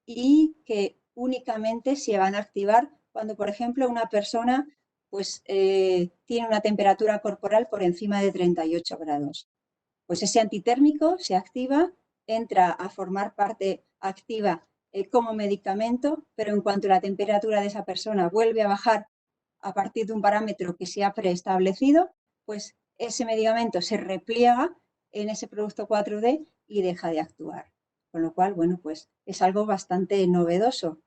y que únicamente se van a activar cuando, por ejemplo, una persona pues, tiene una temperatura corporal por encima de 38 grados. Pues ese antitérmico se activa, entra a formar parte activa como medicamento, pero en cuanto la temperatura de esa persona vuelve a bajar a partir de un parámetro que se ha preestablecido, pues ese medicamento se repliega en ese producto 4D y deja de actuar. Con lo cual, bueno, pues es algo bastante novedoso.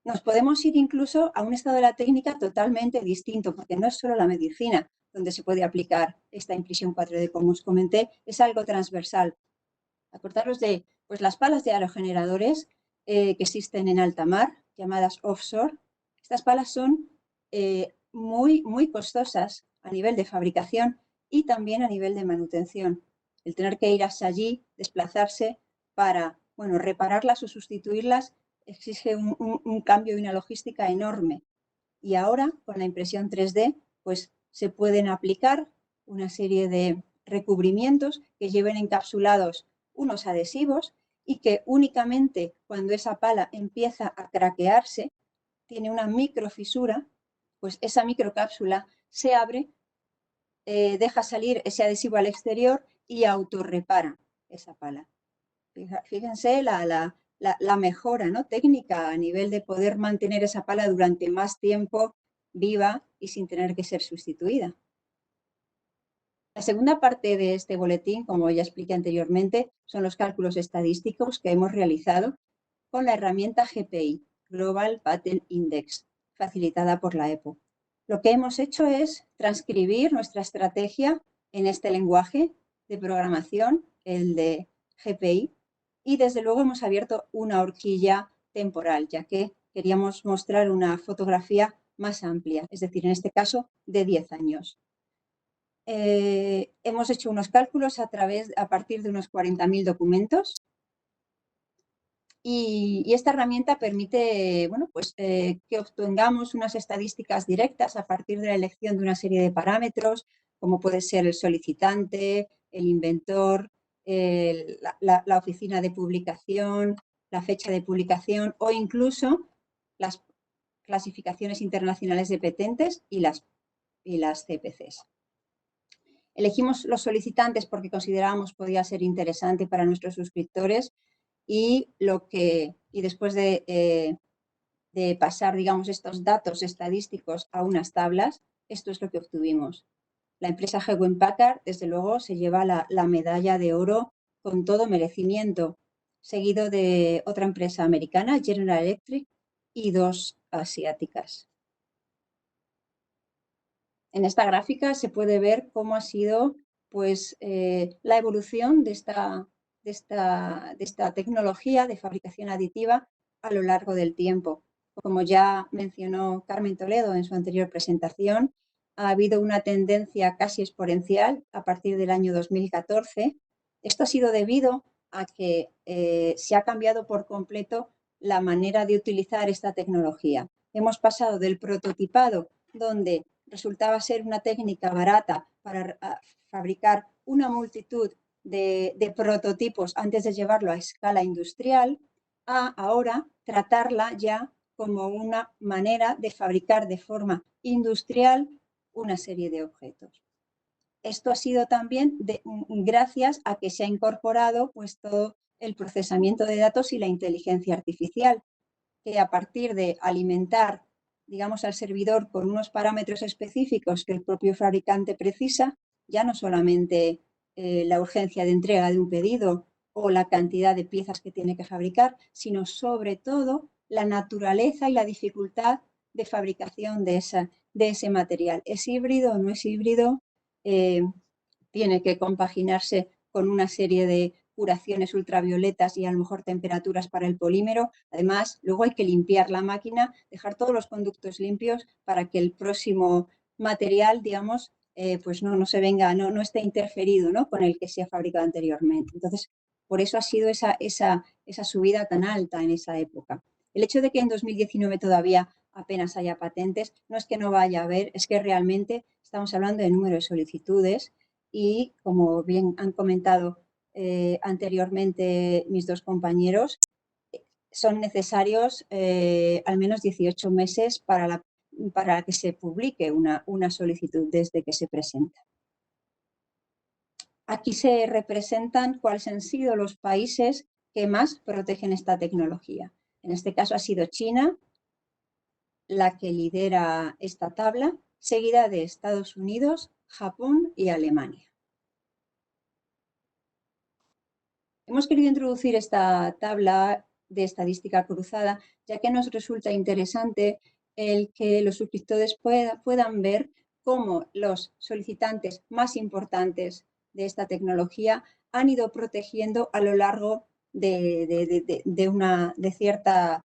Nos podemos ir incluso a un estado de la técnica totalmente distinto, porque no es solo la medicina donde se puede aplicar esta impresión 4D, como os comenté, es algo transversal. Acordaros de pues, las palas de aerogeneradores que existen en alta mar, llamadas offshore. Estas palas son muy costosas a nivel de fabricación y también a nivel de manutención. El tener que ir hasta allí, desplazarse para bueno, repararlas o sustituirlas exige un cambio y una logística enorme. Y ahora, con la impresión 3D, pues se pueden aplicar una serie de recubrimientos que lleven encapsulados unos adhesivos y que únicamente cuando esa pala empieza a craquearse, tiene una microfisura, pues esa microcápsula se abre, deja salir ese adhesivo al exterior y autorrepara esa pala. Fíjense la mejora, ¿no?, técnica a nivel de poder mantener esa pala durante más tiempo viva y sin tener que ser sustituida. La segunda parte de este boletín, como ya expliqué anteriormente, son los cálculos estadísticos que hemos realizado con la herramienta GPI, Global Patent Index, facilitada por la EPO. Lo que hemos hecho es transcribir nuestra estrategia en este lenguaje de programación, el de GPI, y desde luego hemos abierto una horquilla temporal, ya que queríamos mostrar una fotografía más amplia, es decir, en este caso, de 10 años. Hemos hecho unos cálculos a partir de unos 40.000 documentos y esta herramienta permite bueno, pues, que obtengamos unas estadísticas directas a partir de la elección de una serie de parámetros, como puede ser el solicitante, el inventor, la oficina de publicación, la fecha de publicación o incluso las clasificaciones internacionales de patentes y las CPCs. Elegimos los solicitantes porque considerábamos podía ser interesante para nuestros suscriptores y después de pasar, digamos, estos datos estadísticos a unas tablas, esto es lo que obtuvimos. La empresa Hewlett Packard, desde luego, se lleva la medalla de oro con todo merecimiento, seguido de otra empresa americana, General Electric, y 2 asiáticas. En esta gráfica se puede ver cómo ha sido pues, la evolución de esta tecnología de fabricación aditiva a lo largo del tiempo. Como ya mencionó Carmen Toledo en su anterior presentación, ha habido una tendencia casi exponencial a partir del año 2014. Esto ha sido debido a que se ha cambiado por completo la manera de utilizar esta tecnología. Hemos pasado del prototipado, donde resultaba ser una técnica barata para fabricar una multitud de prototipos antes de llevarlo a escala industrial, a ahora tratarla ya como una manera de fabricar de forma industrial una serie de objetos. Esto ha sido también gracias a que se ha incorporado pues, todo el procesamiento de datos y la inteligencia artificial, que a partir de alimentar, digamos, al servidor con unos parámetros específicos que el propio fabricante precisa, ya no solamente la urgencia de entrega de un pedido o la cantidad de piezas que tiene que fabricar, sino sobre todo la naturaleza y la dificultad de fabricación de ese material. ¿Es híbrido o no es híbrido? Tiene que compaginarse con una serie de curaciones ultravioletas y a lo mejor temperaturas para el polímero. Además, luego hay que limpiar la máquina, dejar todos los conductos limpios para que el próximo material, digamos, pues no se venga, no esté interferido, ¿no?, con el que se ha fabricado anteriormente. Entonces, por eso ha sido esa subida tan alta en esa época. El hecho de que en 2019 todavía apenas haya patentes no es que no vaya a haber, es que realmente estamos hablando de número de solicitudes y, como bien han comentado anteriormente mis dos compañeros, son necesarios al menos 18 meses para que se publique una solicitud desde que se presenta. Aquí se representan cuáles han sido los países que más protegen esta tecnología. En este caso ha sido China la que lidera esta tabla, seguida de Estados Unidos, Japón y Alemania. Hemos querido introducir esta tabla de estadística cruzada, ya que nos resulta interesante el que los suscriptores puedan ver cómo los solicitantes más importantes de esta tecnología han ido protegiendo a lo largo de cierta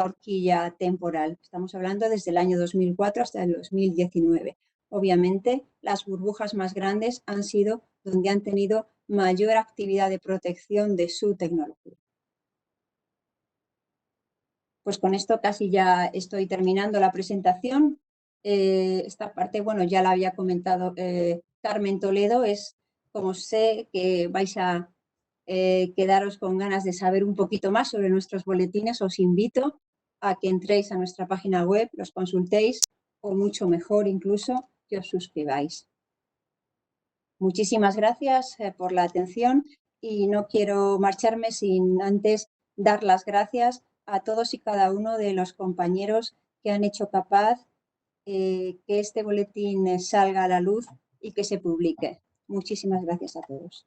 horquilla temporal. Estamos hablando desde el año 2004 hasta el 2019. Obviamente, las burbujas más grandes han sido donde han tenido mayor actividad de protección de su tecnología. Pues con esto casi ya estoy terminando la presentación. Esta parte, bueno, ya la había comentado Carmen Toledo, es como sé que vais a quedaros con ganas de saber un poquito más sobre nuestros boletines, os invito a que entréis a nuestra página web, los consultéis o mucho mejor incluso que os suscribáis. Muchísimas gracias por la atención y no quiero marcharme sin antes dar las gracias a todos y cada uno de los compañeros que han hecho capaz que este boletín salga a la luz y que se publique. Muchísimas gracias a todos.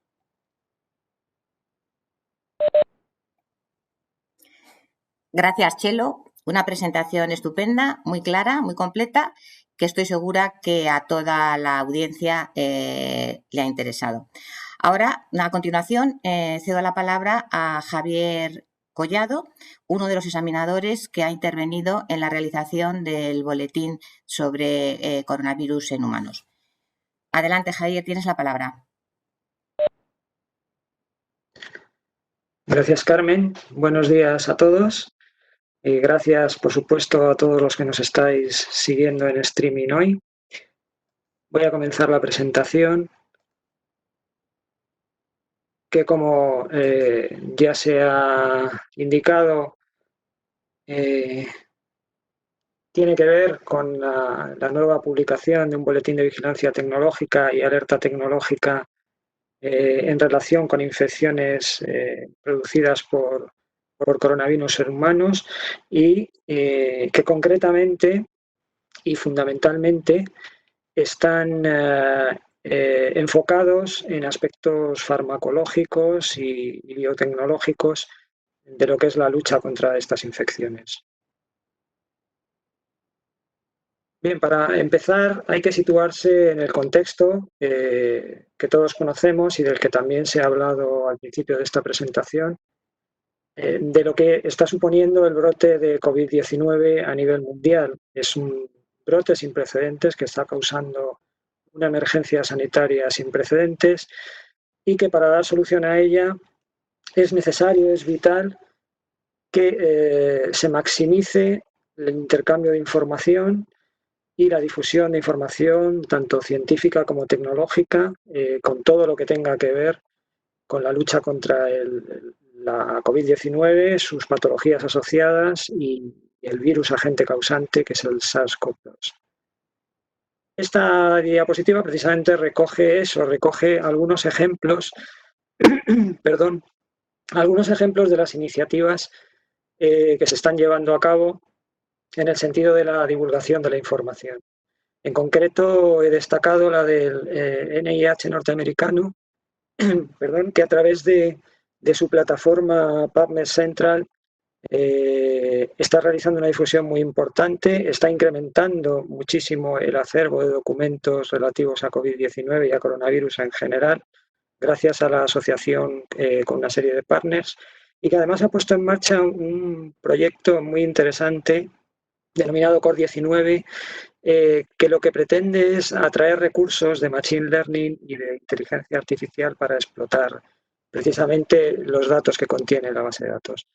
Gracias, Chelo. Una presentación estupenda, muy clara, muy completa, que estoy segura que a toda la audiencia le ha interesado. Ahora, a continuación, cedo la palabra a Javier Collado, uno de los examinadores que ha intervenido en la realización del boletín sobre coronavirus en humanos. Adelante, Javier, tienes la palabra. Gracias, Carmen. Buenos días a todos. Y gracias, por supuesto, a todos los que nos estáis siguiendo en streaming hoy. Voy a comenzar la presentación, que como ya se ha indicado, tiene que ver con la nueva publicación de un boletín de vigilancia tecnológica y alerta tecnológica en relación con infecciones producidas por coronavirus en humanos y que concretamente y fundamentalmente están enfocados en aspectos farmacológicos y biotecnológicos de lo que es la lucha contra estas infecciones. Bien, para empezar hay que situarse en el contexto que todos conocemos y del que también se ha hablado al principio de esta presentación, de lo que está suponiendo el brote de COVID-19 a nivel mundial. Es un brote sin precedentes que está causando una emergencia sanitaria sin precedentes y que para dar solución a ella es necesario, es vital que se maximice el intercambio de información y la difusión de información tanto científica como tecnológica con todo lo que tenga que ver con la lucha contra la COVID-19, sus patologías asociadas y el virus agente causante que es el SARS-CoV-2. Esta diapositiva precisamente recoge eso, recoge algunos ejemplos, perdón, algunos ejemplos de las iniciativas que se están llevando a cabo en el sentido de la divulgación de la información. En concreto, he destacado la del NIH norteamericano, perdón, que a través de de su plataforma PubMed Central está realizando una difusión muy importante, está incrementando muchísimo el acervo de documentos relativos a COVID-19 y a coronavirus en general, gracias a la asociación con una serie de partners, y que además ha puesto en marcha un proyecto muy interesante denominado Core19, que lo que pretende es atraer recursos de Machine Learning y de inteligencia artificial para explotar precisamente los datos que contiene la base de datos.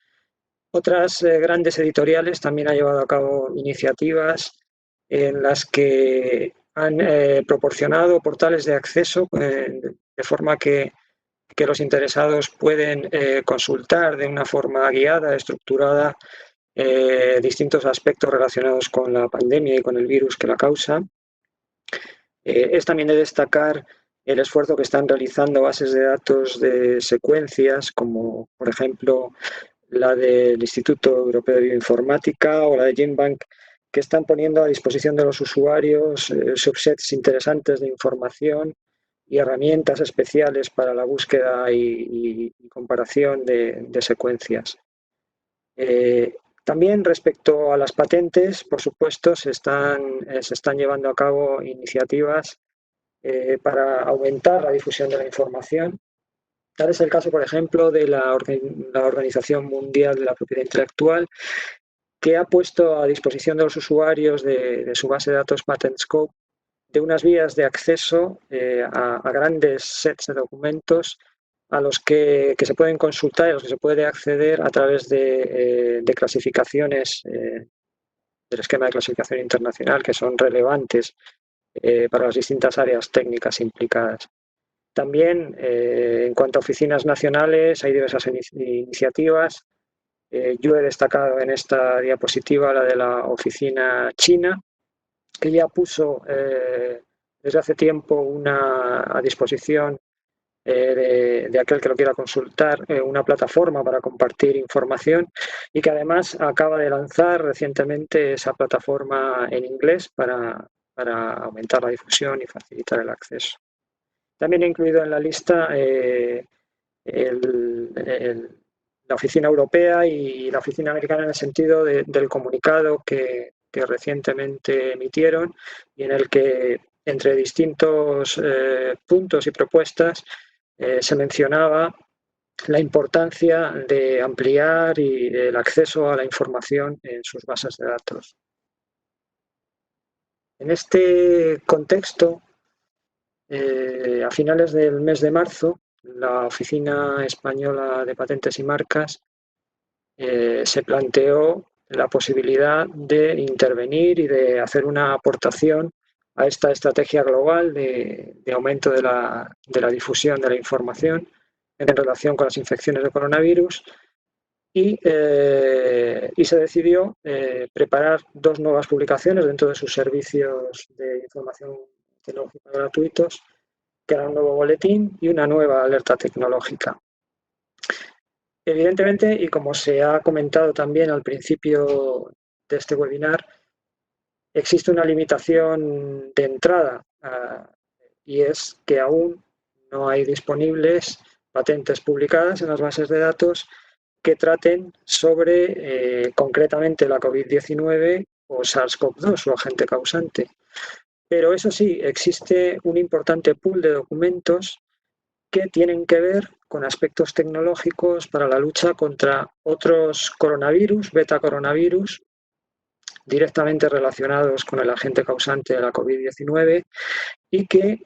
Otras grandes editoriales también han llevado a cabo iniciativas en las que han proporcionado portales de acceso de forma que los interesados pueden consultar de una forma guiada, estructurada, distintos aspectos relacionados con la pandemia y con el virus que la causa. Es también de destacar el esfuerzo que están realizando bases de datos de secuencias, como por ejemplo la del Instituto Europeo de Bioinformática o la de GenBank, que están poniendo a disposición de los usuarios subsets interesantes de información y herramientas especiales para la búsqueda y comparación de secuencias. También respecto a las patentes, por supuesto, se están llevando a cabo iniciativas para aumentar la difusión de la información. Tal es el caso, por ejemplo, de la Organización Mundial de la Propiedad Intelectual, que ha puesto a disposición de los usuarios de su base de datos PatentScope de unas vías de acceso a grandes sets de documentos a los que se pueden consultar y a los que se puede acceder a través de clasificaciones del esquema de clasificación internacional que son relevantes para las distintas áreas técnicas implicadas. También, en cuanto a oficinas nacionales, hay diversas iniciativas. Yo he destacado en esta diapositiva la de la oficina china, que ya puso desde hace tiempo a disposición de aquel que lo quiera consultar una plataforma para compartir información y que además acaba de lanzar recientemente esa plataforma en inglés para aumentar la difusión y facilitar el acceso. También he incluido en la lista la oficina europea y la oficina americana en el sentido del comunicado que recientemente emitieron y en el que entre distintos puntos y propuestas se mencionaba la importancia de ampliar el acceso a la información en sus bases de datos. En este contexto, a finales del mes de marzo, la Oficina Española de Patentes y Marcas se planteó la posibilidad de intervenir y de hacer una aportación a esta estrategia global de aumento de la difusión de la información en relación con las infecciones de coronavirus y se decidió preparar 2 nuevas publicaciones dentro de sus servicios de información tecnológica gratuitos, que era un nuevo boletín y una nueva alerta tecnológica. Evidentemente, y como se ha comentado también al principio de este webinar, existe una limitación de entrada y es que aún no hay disponibles patentes publicadas en las bases de datos que traten sobre concretamente la COVID-19 o SARS-CoV-2, su agente causante. Pero eso sí, existe un importante pool de documentos que tienen que ver con aspectos tecnológicos para la lucha contra otros coronavirus, beta-coronavirus, directamente relacionados con el agente causante de la COVID-19 y que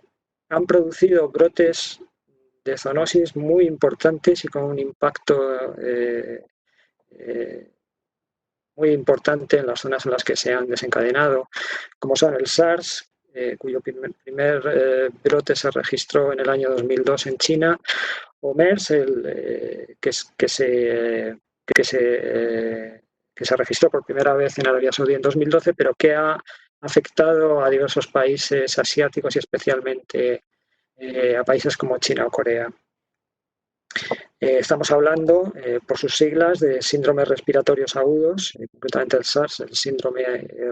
han producido brotes de zoonosis muy importantes y con un impacto muy importante en las zonas en las que se han desencadenado, como son el SARS, cuyo primer brote se registró en el año 2002 en China, o MERS, que se registró por primera vez en Arabia Saudí en 2012, pero que ha afectado a diversos países asiáticos y especialmente a países como China o Corea. Estamos hablando, por sus siglas, de síndromes respiratorios agudos, concretamente el SARS, el síndrome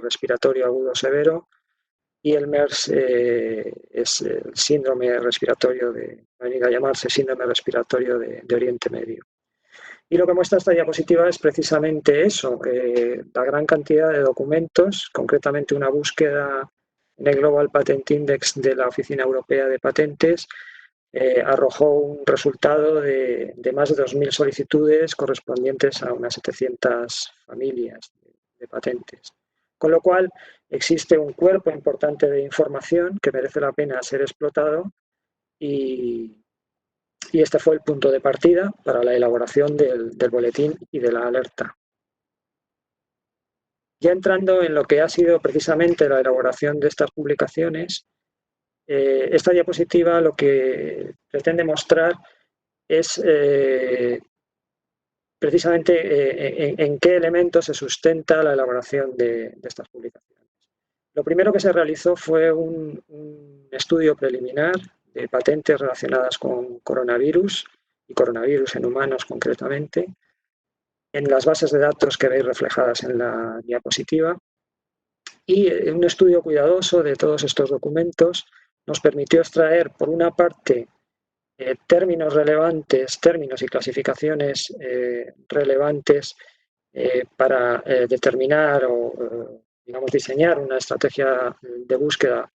respiratorio agudo severo, y el MERS es el síndrome respiratorio ha venido a llamarse síndrome respiratorio de Oriente Medio. Y lo que muestra esta diapositiva es precisamente eso, la gran cantidad de documentos, concretamente una búsqueda en el Global Patent Index de la Oficina Europea de Patentes, arrojó un resultado de más de 2.000 solicitudes correspondientes a unas 700 familias de patentes. Con lo cual, existe un cuerpo importante de información que merece la pena ser explotado y este fue el punto de partida para la elaboración del boletín y de la alerta. Ya entrando en lo que ha sido precisamente la elaboración de estas publicaciones, esta diapositiva lo que pretende mostrar es precisamente en qué elementos se sustenta la elaboración de estas publicaciones. Lo primero que se realizó fue un estudio preliminar de patentes relacionadas con coronavirus y coronavirus en humanos concretamente, en las bases de datos que veis reflejadas en la diapositiva, y un estudio cuidadoso de todos estos documentos nos permitió extraer, por una parte, términos relevantes, términos y clasificaciones relevantes para determinar o, digamos, diseñar una estrategia de búsqueda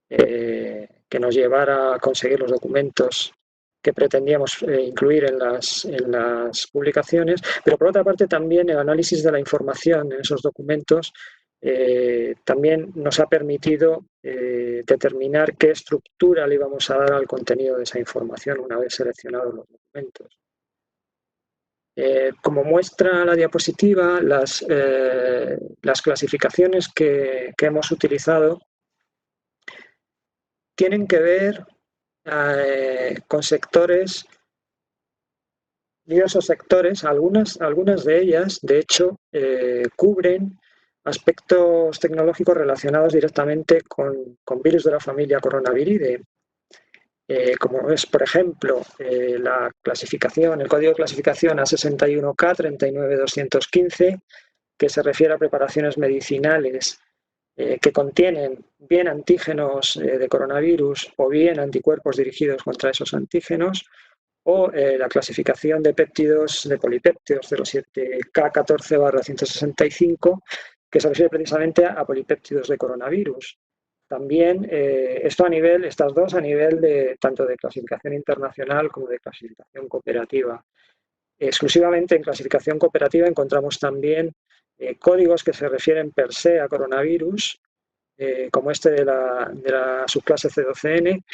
que nos llevara a conseguir los documentos que pretendíamos incluir en las publicaciones, pero por otra parte también el análisis de la información en esos documentos también nos ha permitido determinar qué estructura le íbamos a dar al contenido de esa información una vez seleccionados los documentos. Como muestra la diapositiva, las clasificaciones que hemos utilizado tienen que ver con sectores, diversos sectores. Algunas de ellas, de hecho, cubren aspectos tecnológicos relacionados directamente con virus de la familia Coronaviridae, como es, por ejemplo, la clasificación, el código de clasificación A61K 39215, que se refiere a preparaciones medicinales que contienen bien antígenos de coronavirus o bien anticuerpos dirigidos contra esos antígenos, o la clasificación de péptidos, de polipéptidos 07K14/165, que se refiere precisamente a polipéptidos de coronavirus. También estas dos a nivel de tanto de clasificación internacional como de clasificación cooperativa. Exclusivamente en clasificación cooperativa encontramos también códigos que se refieren per se a coronavirus, como este de la subclase C12N,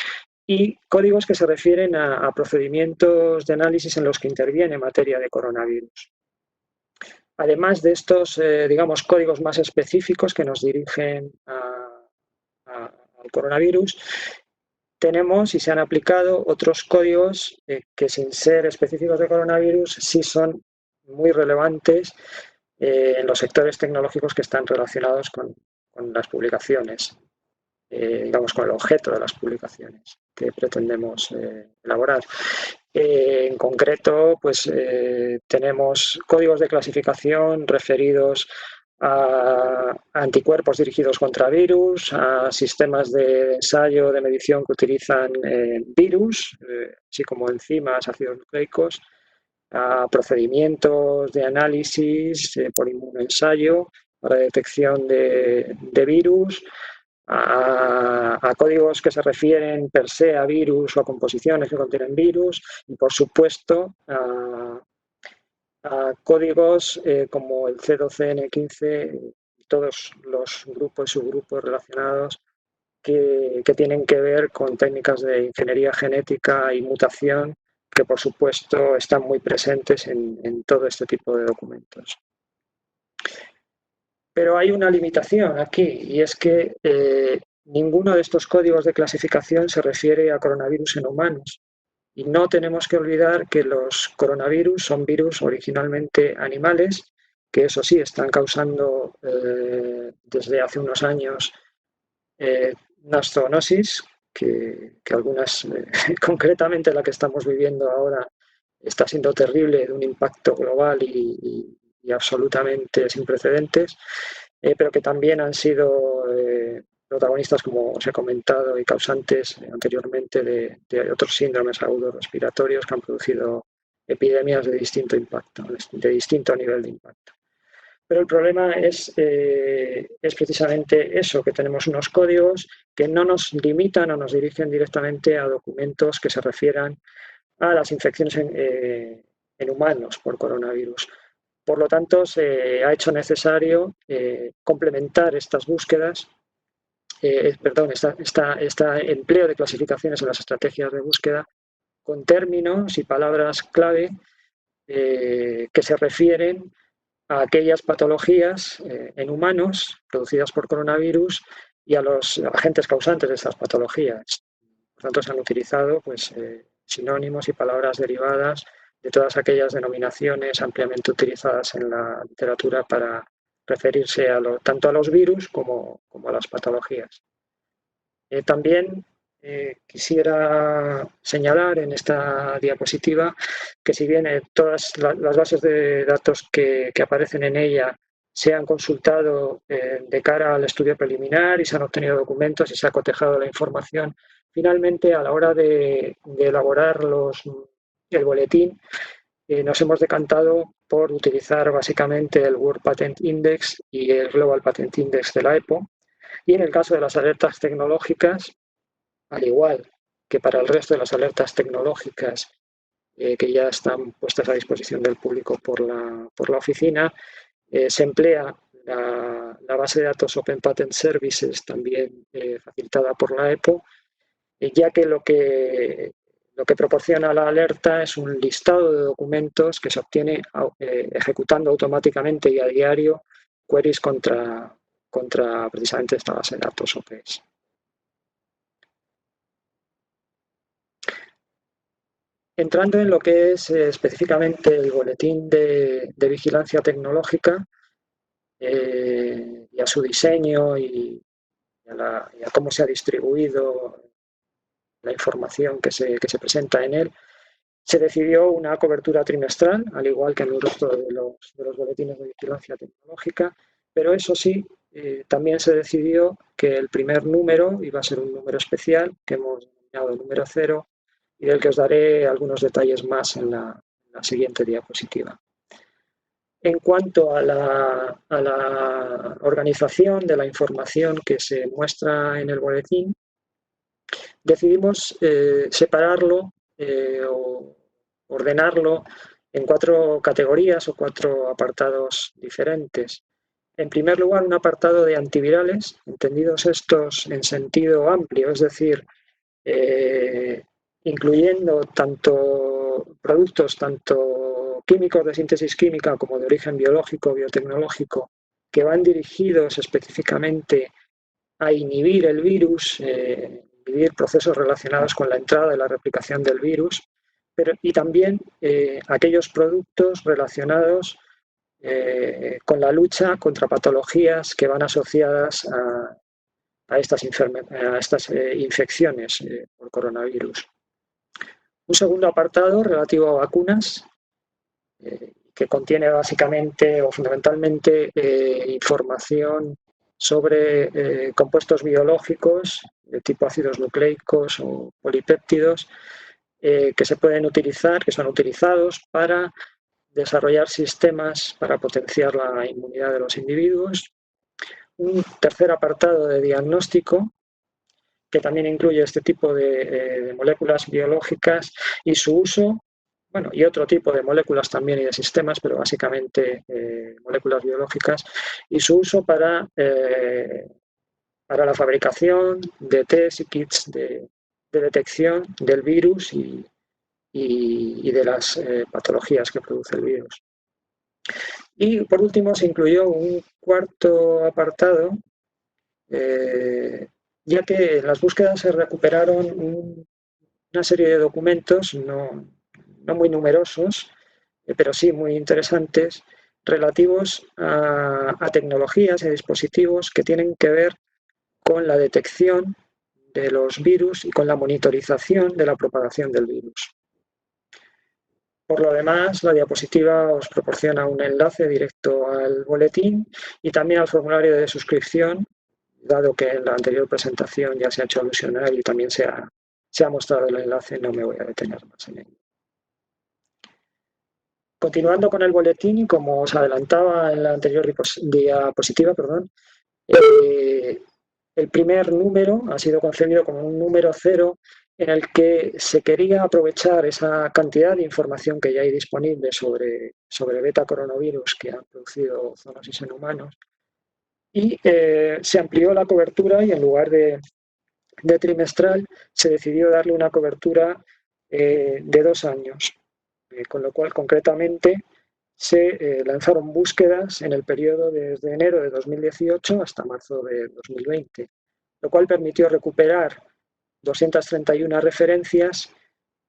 y códigos que se refieren a procedimientos de análisis en los que interviene materia de coronavirus. Además de estos, digamos, códigos más específicos que nos dirigen al coronavirus, tenemos y se han aplicado otros códigos que, sin ser específicos de coronavirus, sí son muy relevantes en los sectores tecnológicos que están relacionados con las publicaciones, digamos, con el objeto de las publicaciones que pretendemos elaborar. En concreto, pues tenemos códigos de clasificación referidos a anticuerpos dirigidos contra virus, a sistemas de ensayo de medición que utilizan virus, así como enzimas, ácidos nucleicos, a procedimientos de análisis por inmunoensayo para detección de virus, a códigos que se refieren per se a virus o a composiciones que contienen virus, y por supuesto a códigos como el C12N15 y todos los grupos y subgrupos relacionados que tienen que ver con técnicas de ingeniería genética y mutación, que por supuesto están muy presentes en todo este tipo de documentos. Pero hay una limitación aquí, y es que ninguno de estos códigos de clasificación se refiere a coronavirus en humanos. Y no tenemos que olvidar que los coronavirus son virus originalmente animales, que eso sí, están causando desde hace unos años una zoonosis, que algunas, concretamente la que estamos viviendo ahora, está siendo terrible, de un impacto global y absolutamente sin precedentes, pero que también han sido protagonistas, como os he comentado, y causantes anteriormente de otros síndromes agudo-respiratorios que han producido epidemias de distinto impacto, de distinto nivel de impacto. Pero el problema es precisamente eso, que tenemos unos códigos que no nos limitan o nos dirigen directamente a documentos que se refieran a las infecciones en humanos por coronavirus. Por lo tanto, se ha hecho necesario complementar estas búsquedas, este empleo de clasificaciones en las estrategias de búsqueda con términos y palabras clave que se refieren a aquellas patologías en humanos producidas por coronavirus y a los agentes causantes de estas patologías. Por tanto, se han utilizado pues, sinónimos y palabras derivadas de todas aquellas denominaciones ampliamente utilizadas en la literatura para referirse tanto a los virus como a las patologías. También quisiera señalar en esta diapositiva que si bien todas las bases de datos que aparecen en ella se han consultado de cara al estudio preliminar y se han obtenido documentos y se ha cotejado la información, finalmente a la hora de elaborar el boletín nos hemos decantado por utilizar básicamente el World Patent Index y el Global Patent Index de la EPO. Y en el caso de las alertas tecnológicas, al igual que para el resto de las alertas tecnológicas que ya están puestas a disposición del público por la oficina, se emplea la base de datos Open Patent Services, también facilitada por la EPO, ya que lo que proporciona la alerta es un listado de documentos que se obtiene ejecutando automáticamente y a diario queries contra precisamente esta base de datos OPS. Entrando en lo que es específicamente el boletín de vigilancia tecnológica y a su diseño y a cómo se ha distribuido la información que se presenta en él, se decidió una cobertura trimestral, al igual que en el resto de los boletines de vigilancia tecnológica, pero eso sí, también se decidió que el primer número iba a ser un número especial, que hemos denominado número 0, y del que os daré algunos detalles más en la siguiente diapositiva. En cuanto a la organización de la información que se muestra en el boletín, decidimos separarlo o ordenarlo en 4 categorías o 4 apartados diferentes. En primer lugar, un apartado de antivirales, entendidos estos en sentido amplio, es decir, incluyendo productos tanto químicos de síntesis química como de origen biológico, biotecnológico, que van dirigidos específicamente a inhibir el virus, inhibir procesos relacionados con la entrada y la replicación del virus, y también aquellos productos relacionados con la lucha contra patologías que van asociadas a estas infecciones por coronavirus. Un segundo apartado relativo a vacunas, que contiene básicamente o fundamentalmente información sobre compuestos biológicos de tipo ácidos nucleicos o polipéptidos que se pueden utilizar, que son utilizados para desarrollar sistemas para potenciar la inmunidad de los individuos. Un tercer apartado de diagnóstico, que también incluye este tipo de moléculas biológicas y su uso, bueno, y otro tipo de moléculas también y de sistemas, pero básicamente moléculas biológicas, y su uso para la fabricación de test y kits de detección del virus y de las patologías que produce el virus. Y por último se incluyó un cuarto apartado, ya que en las búsquedas se recuperaron una serie de documentos, no muy numerosos, pero sí muy interesantes, relativos a tecnologías y dispositivos que tienen que ver con la detección de los virus y con la monitorización de la propagación del virus. Por lo demás, la diapositiva os proporciona un enlace directo al boletín y también al formulario de suscripción dado que en la anterior presentación ya se ha hecho alusión a él y también se ha mostrado el enlace, no me voy a detener más en ello. Continuando con el boletín, como os adelantaba en la anterior diapositiva, el primer número ha sido concebido como un número 0 en el que se quería aprovechar esa cantidad de información que ya hay disponible sobre beta coronavirus que han producido zoonosis en humanos y se amplió la cobertura y en lugar de trimestral se decidió darle una cobertura de 2 años, con lo cual concretamente se lanzaron búsquedas en el periodo desde enero de 2018 hasta marzo de 2020, lo cual permitió recuperar 231 referencias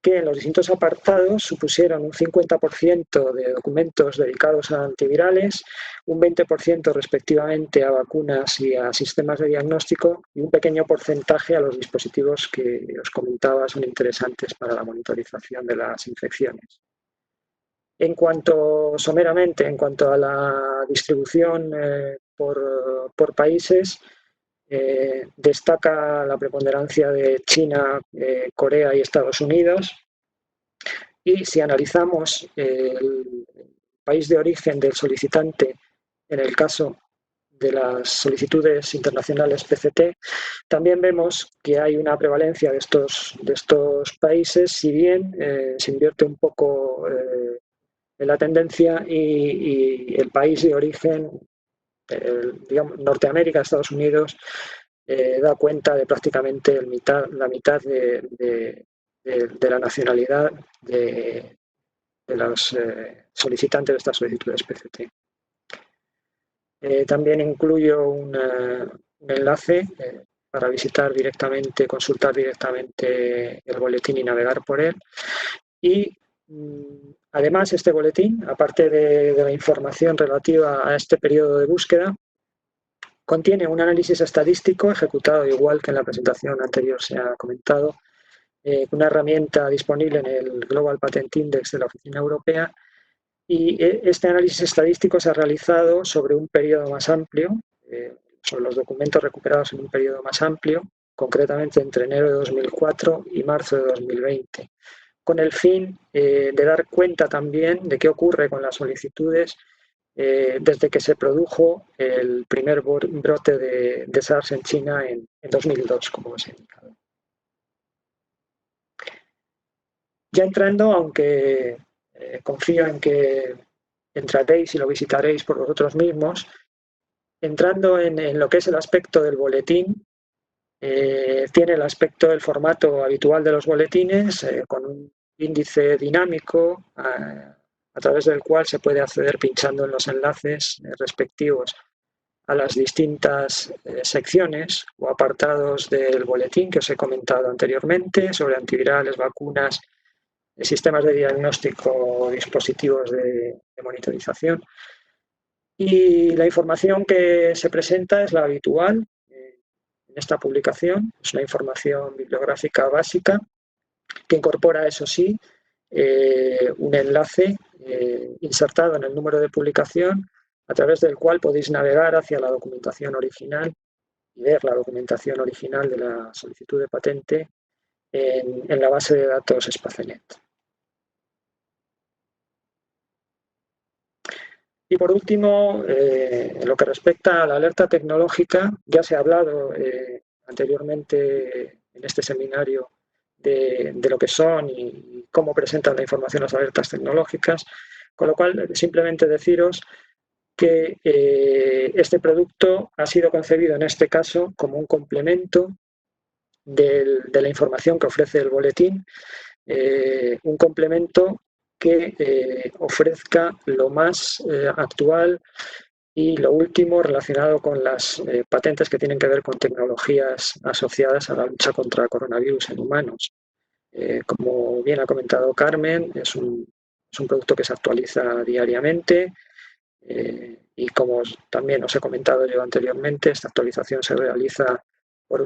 que en los distintos apartados supusieron un 50% de documentos dedicados a antivirales, un 20% respectivamente a vacunas y a sistemas de diagnóstico y un pequeño porcentaje a los dispositivos que os comentaba son interesantes para la monitorización de las infecciones. Someramente, en cuanto a la distribución por países, destaca la preponderancia de China, Corea y Estados Unidos. Y si analizamos el país de origen del solicitante en el caso de las solicitudes internacionales PCT, también vemos que hay una prevalencia de estos países, si bien se invierte un poco en la tendencia y el país de origen, digamos, Norteamérica, Estados Unidos, da cuenta de prácticamente la mitad de la nacionalidad de los solicitantes de estas solicitudes PCT. También incluyo un enlace para visitar directamente, consultar directamente el boletín y navegar por él. Y además este boletín, aparte de la información relativa a este periodo de búsqueda, contiene un análisis estadístico ejecutado igual que en la presentación anterior se ha comentado, una herramienta disponible en el Global Patent Index de la Oficina Europea, y este análisis estadístico se ha realizado sobre un periodo más amplio, sobre los documentos recuperados en un periodo más amplio, concretamente entre enero de 2004 y marzo de 2020, con el fin de dar cuenta también de qué ocurre con las solicitudes desde que se produjo el primer brote de SARS en China en 2002, como os he indicado. Ya entrando, aunque confío en que entraréis y lo visitaréis por vosotros mismos, entrando en lo que es el aspecto del boletín, tiene el aspecto del formato habitual de los boletines, con un índice dinámico a través del cual se puede acceder pinchando en los enlaces respectivos a las distintas secciones o apartados del boletín que os he comentado anteriormente sobre antivirales, vacunas, sistemas de diagnóstico, dispositivos de monitorización. Y la información que se presenta es la habitual en esta publicación, es una información bibliográfica básica que incorpora, eso sí, un enlace insertado en el número de publicación a través del cual podéis navegar hacia la documentación original y ver la documentación original de la solicitud de patente en la base de datos Spacenet. Y por último, en lo que respecta a la alerta tecnológica, ya se ha hablado anteriormente en este seminario de lo que son y cómo presentan la información las alertas tecnológicas, con lo cual simplemente deciros que este producto ha sido concebido en este caso como un complemento de la información que ofrece el boletín, un complemento que ofrezca lo más actual y lo último relacionado con las patentes que tienen que ver con tecnologías asociadas a la lucha contra el coronavirus en humanos. Como bien ha comentado Carmen, es un producto que se actualiza diariamente y como también os he comentado yo anteriormente, esta actualización se realiza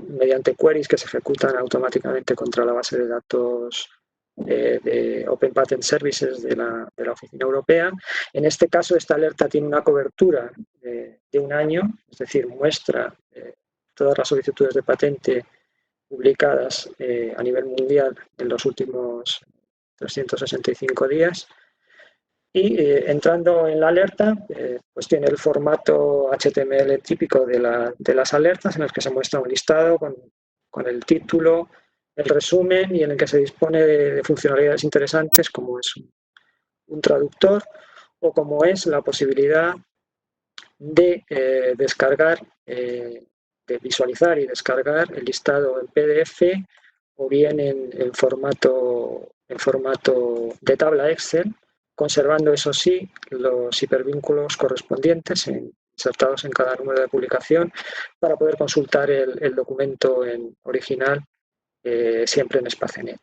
mediante queries que se ejecutan automáticamente contra la base de datos de Open Patent Services de la Oficina Europea. En este caso, esta alerta tiene una cobertura de 1 año, es decir, muestra todas las solicitudes de patente publicadas a nivel mundial en los últimos 365 días. Y entrando en la alerta, pues tiene el formato HTML típico de las alertas, en el que se muestra un listado con el título, el resumen, y en el que se dispone de funcionalidades interesantes como es un traductor o como es la posibilidad de descargar, de visualizar y descargar el listado en PDF o bien en formato de tabla Excel, conservando, eso sí, los hipervínculos correspondientes insertados en cada número de publicación para poder consultar el documento en original siempre en Espacianet.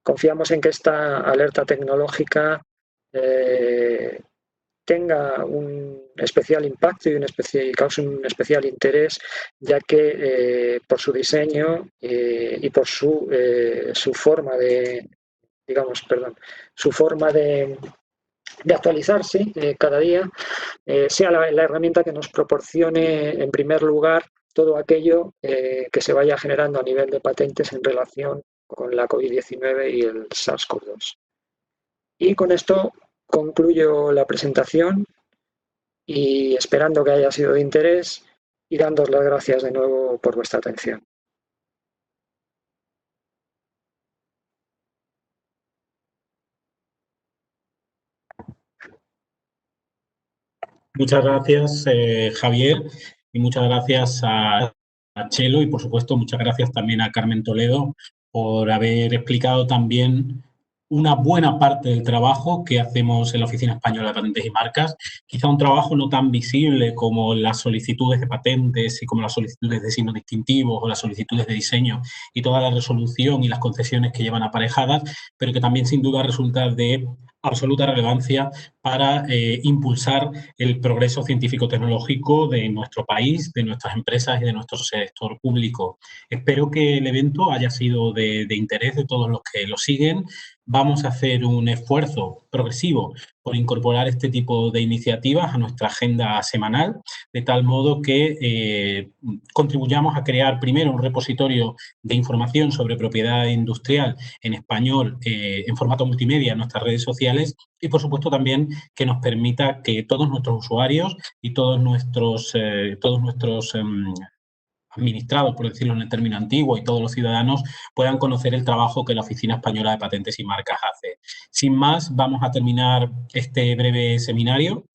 Confiamos en que esta alerta tecnológica tenga un especial impacto y cause un especial interés, ya que por su diseño y por su forma de, su forma de actualizarse cada día, sea la herramienta que nos proporcione, en primer lugar, todo aquello que se vaya generando a nivel de patentes en relación con la COVID-19 y el SARS-CoV-2. Y con esto concluyo la presentación y esperando que haya sido de interés y dándos las gracias de nuevo por vuestra atención. Muchas gracias, Javier, y muchas gracias a Chelo, y por supuesto muchas gracias también a Carmen Toledo por haber explicado también una buena parte del trabajo que hacemos en la Oficina Española de Patentes y Marcas. Quizá un trabajo no tan visible como las solicitudes de patentes y como las solicitudes de signos distintivos o las solicitudes de diseño y toda la resolución y las concesiones que llevan aparejadas, pero que también sin duda resulta de absoluta relevancia para impulsar el progreso científico-tecnológico de nuestro país, de nuestras empresas y de nuestro sector público. Espero que el evento haya sido de interés de todos los que lo siguen. Vamos a hacer un esfuerzo progresivo por incorporar este tipo de iniciativas a nuestra agenda semanal, de tal modo que contribuyamos a crear primero un repositorio de información sobre propiedad industrial en español en formato multimedia en nuestras redes sociales, y por supuesto también que nos permita que todos nuestros usuarios y todos nuestros administrados, por decirlo en el término antiguo, y todos los ciudadanos puedan conocer el trabajo que la Oficina Española de Patentes y Marcas hace. Sin más, vamos a terminar este breve seminario.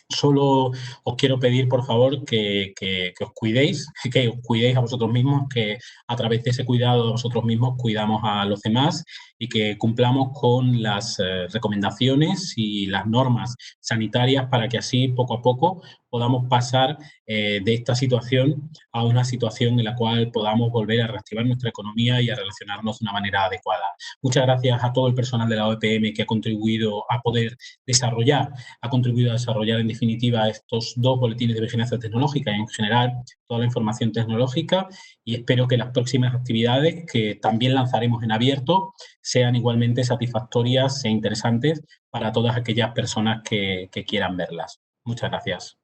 Solo os quiero pedir, por favor, que os cuidéis a vosotros mismos, que a través de ese cuidado de vosotros mismos cuidamos a los demás, y que cumplamos con las recomendaciones y las normas sanitarias para que así, poco a poco, podamos pasar de esta situación a una situación en la cual podamos volver a reactivar nuestra economía y a relacionarnos de una manera adecuada. Muchas gracias a todo el personal de la OEPM que ha contribuido a desarrollar en definitiva estos 2 boletines de vigilancia tecnológica y en general toda la información tecnológica, y espero que las próximas actividades que también lanzaremos en abierto sean igualmente satisfactorias e interesantes para todas aquellas personas que quieran verlas. Muchas gracias.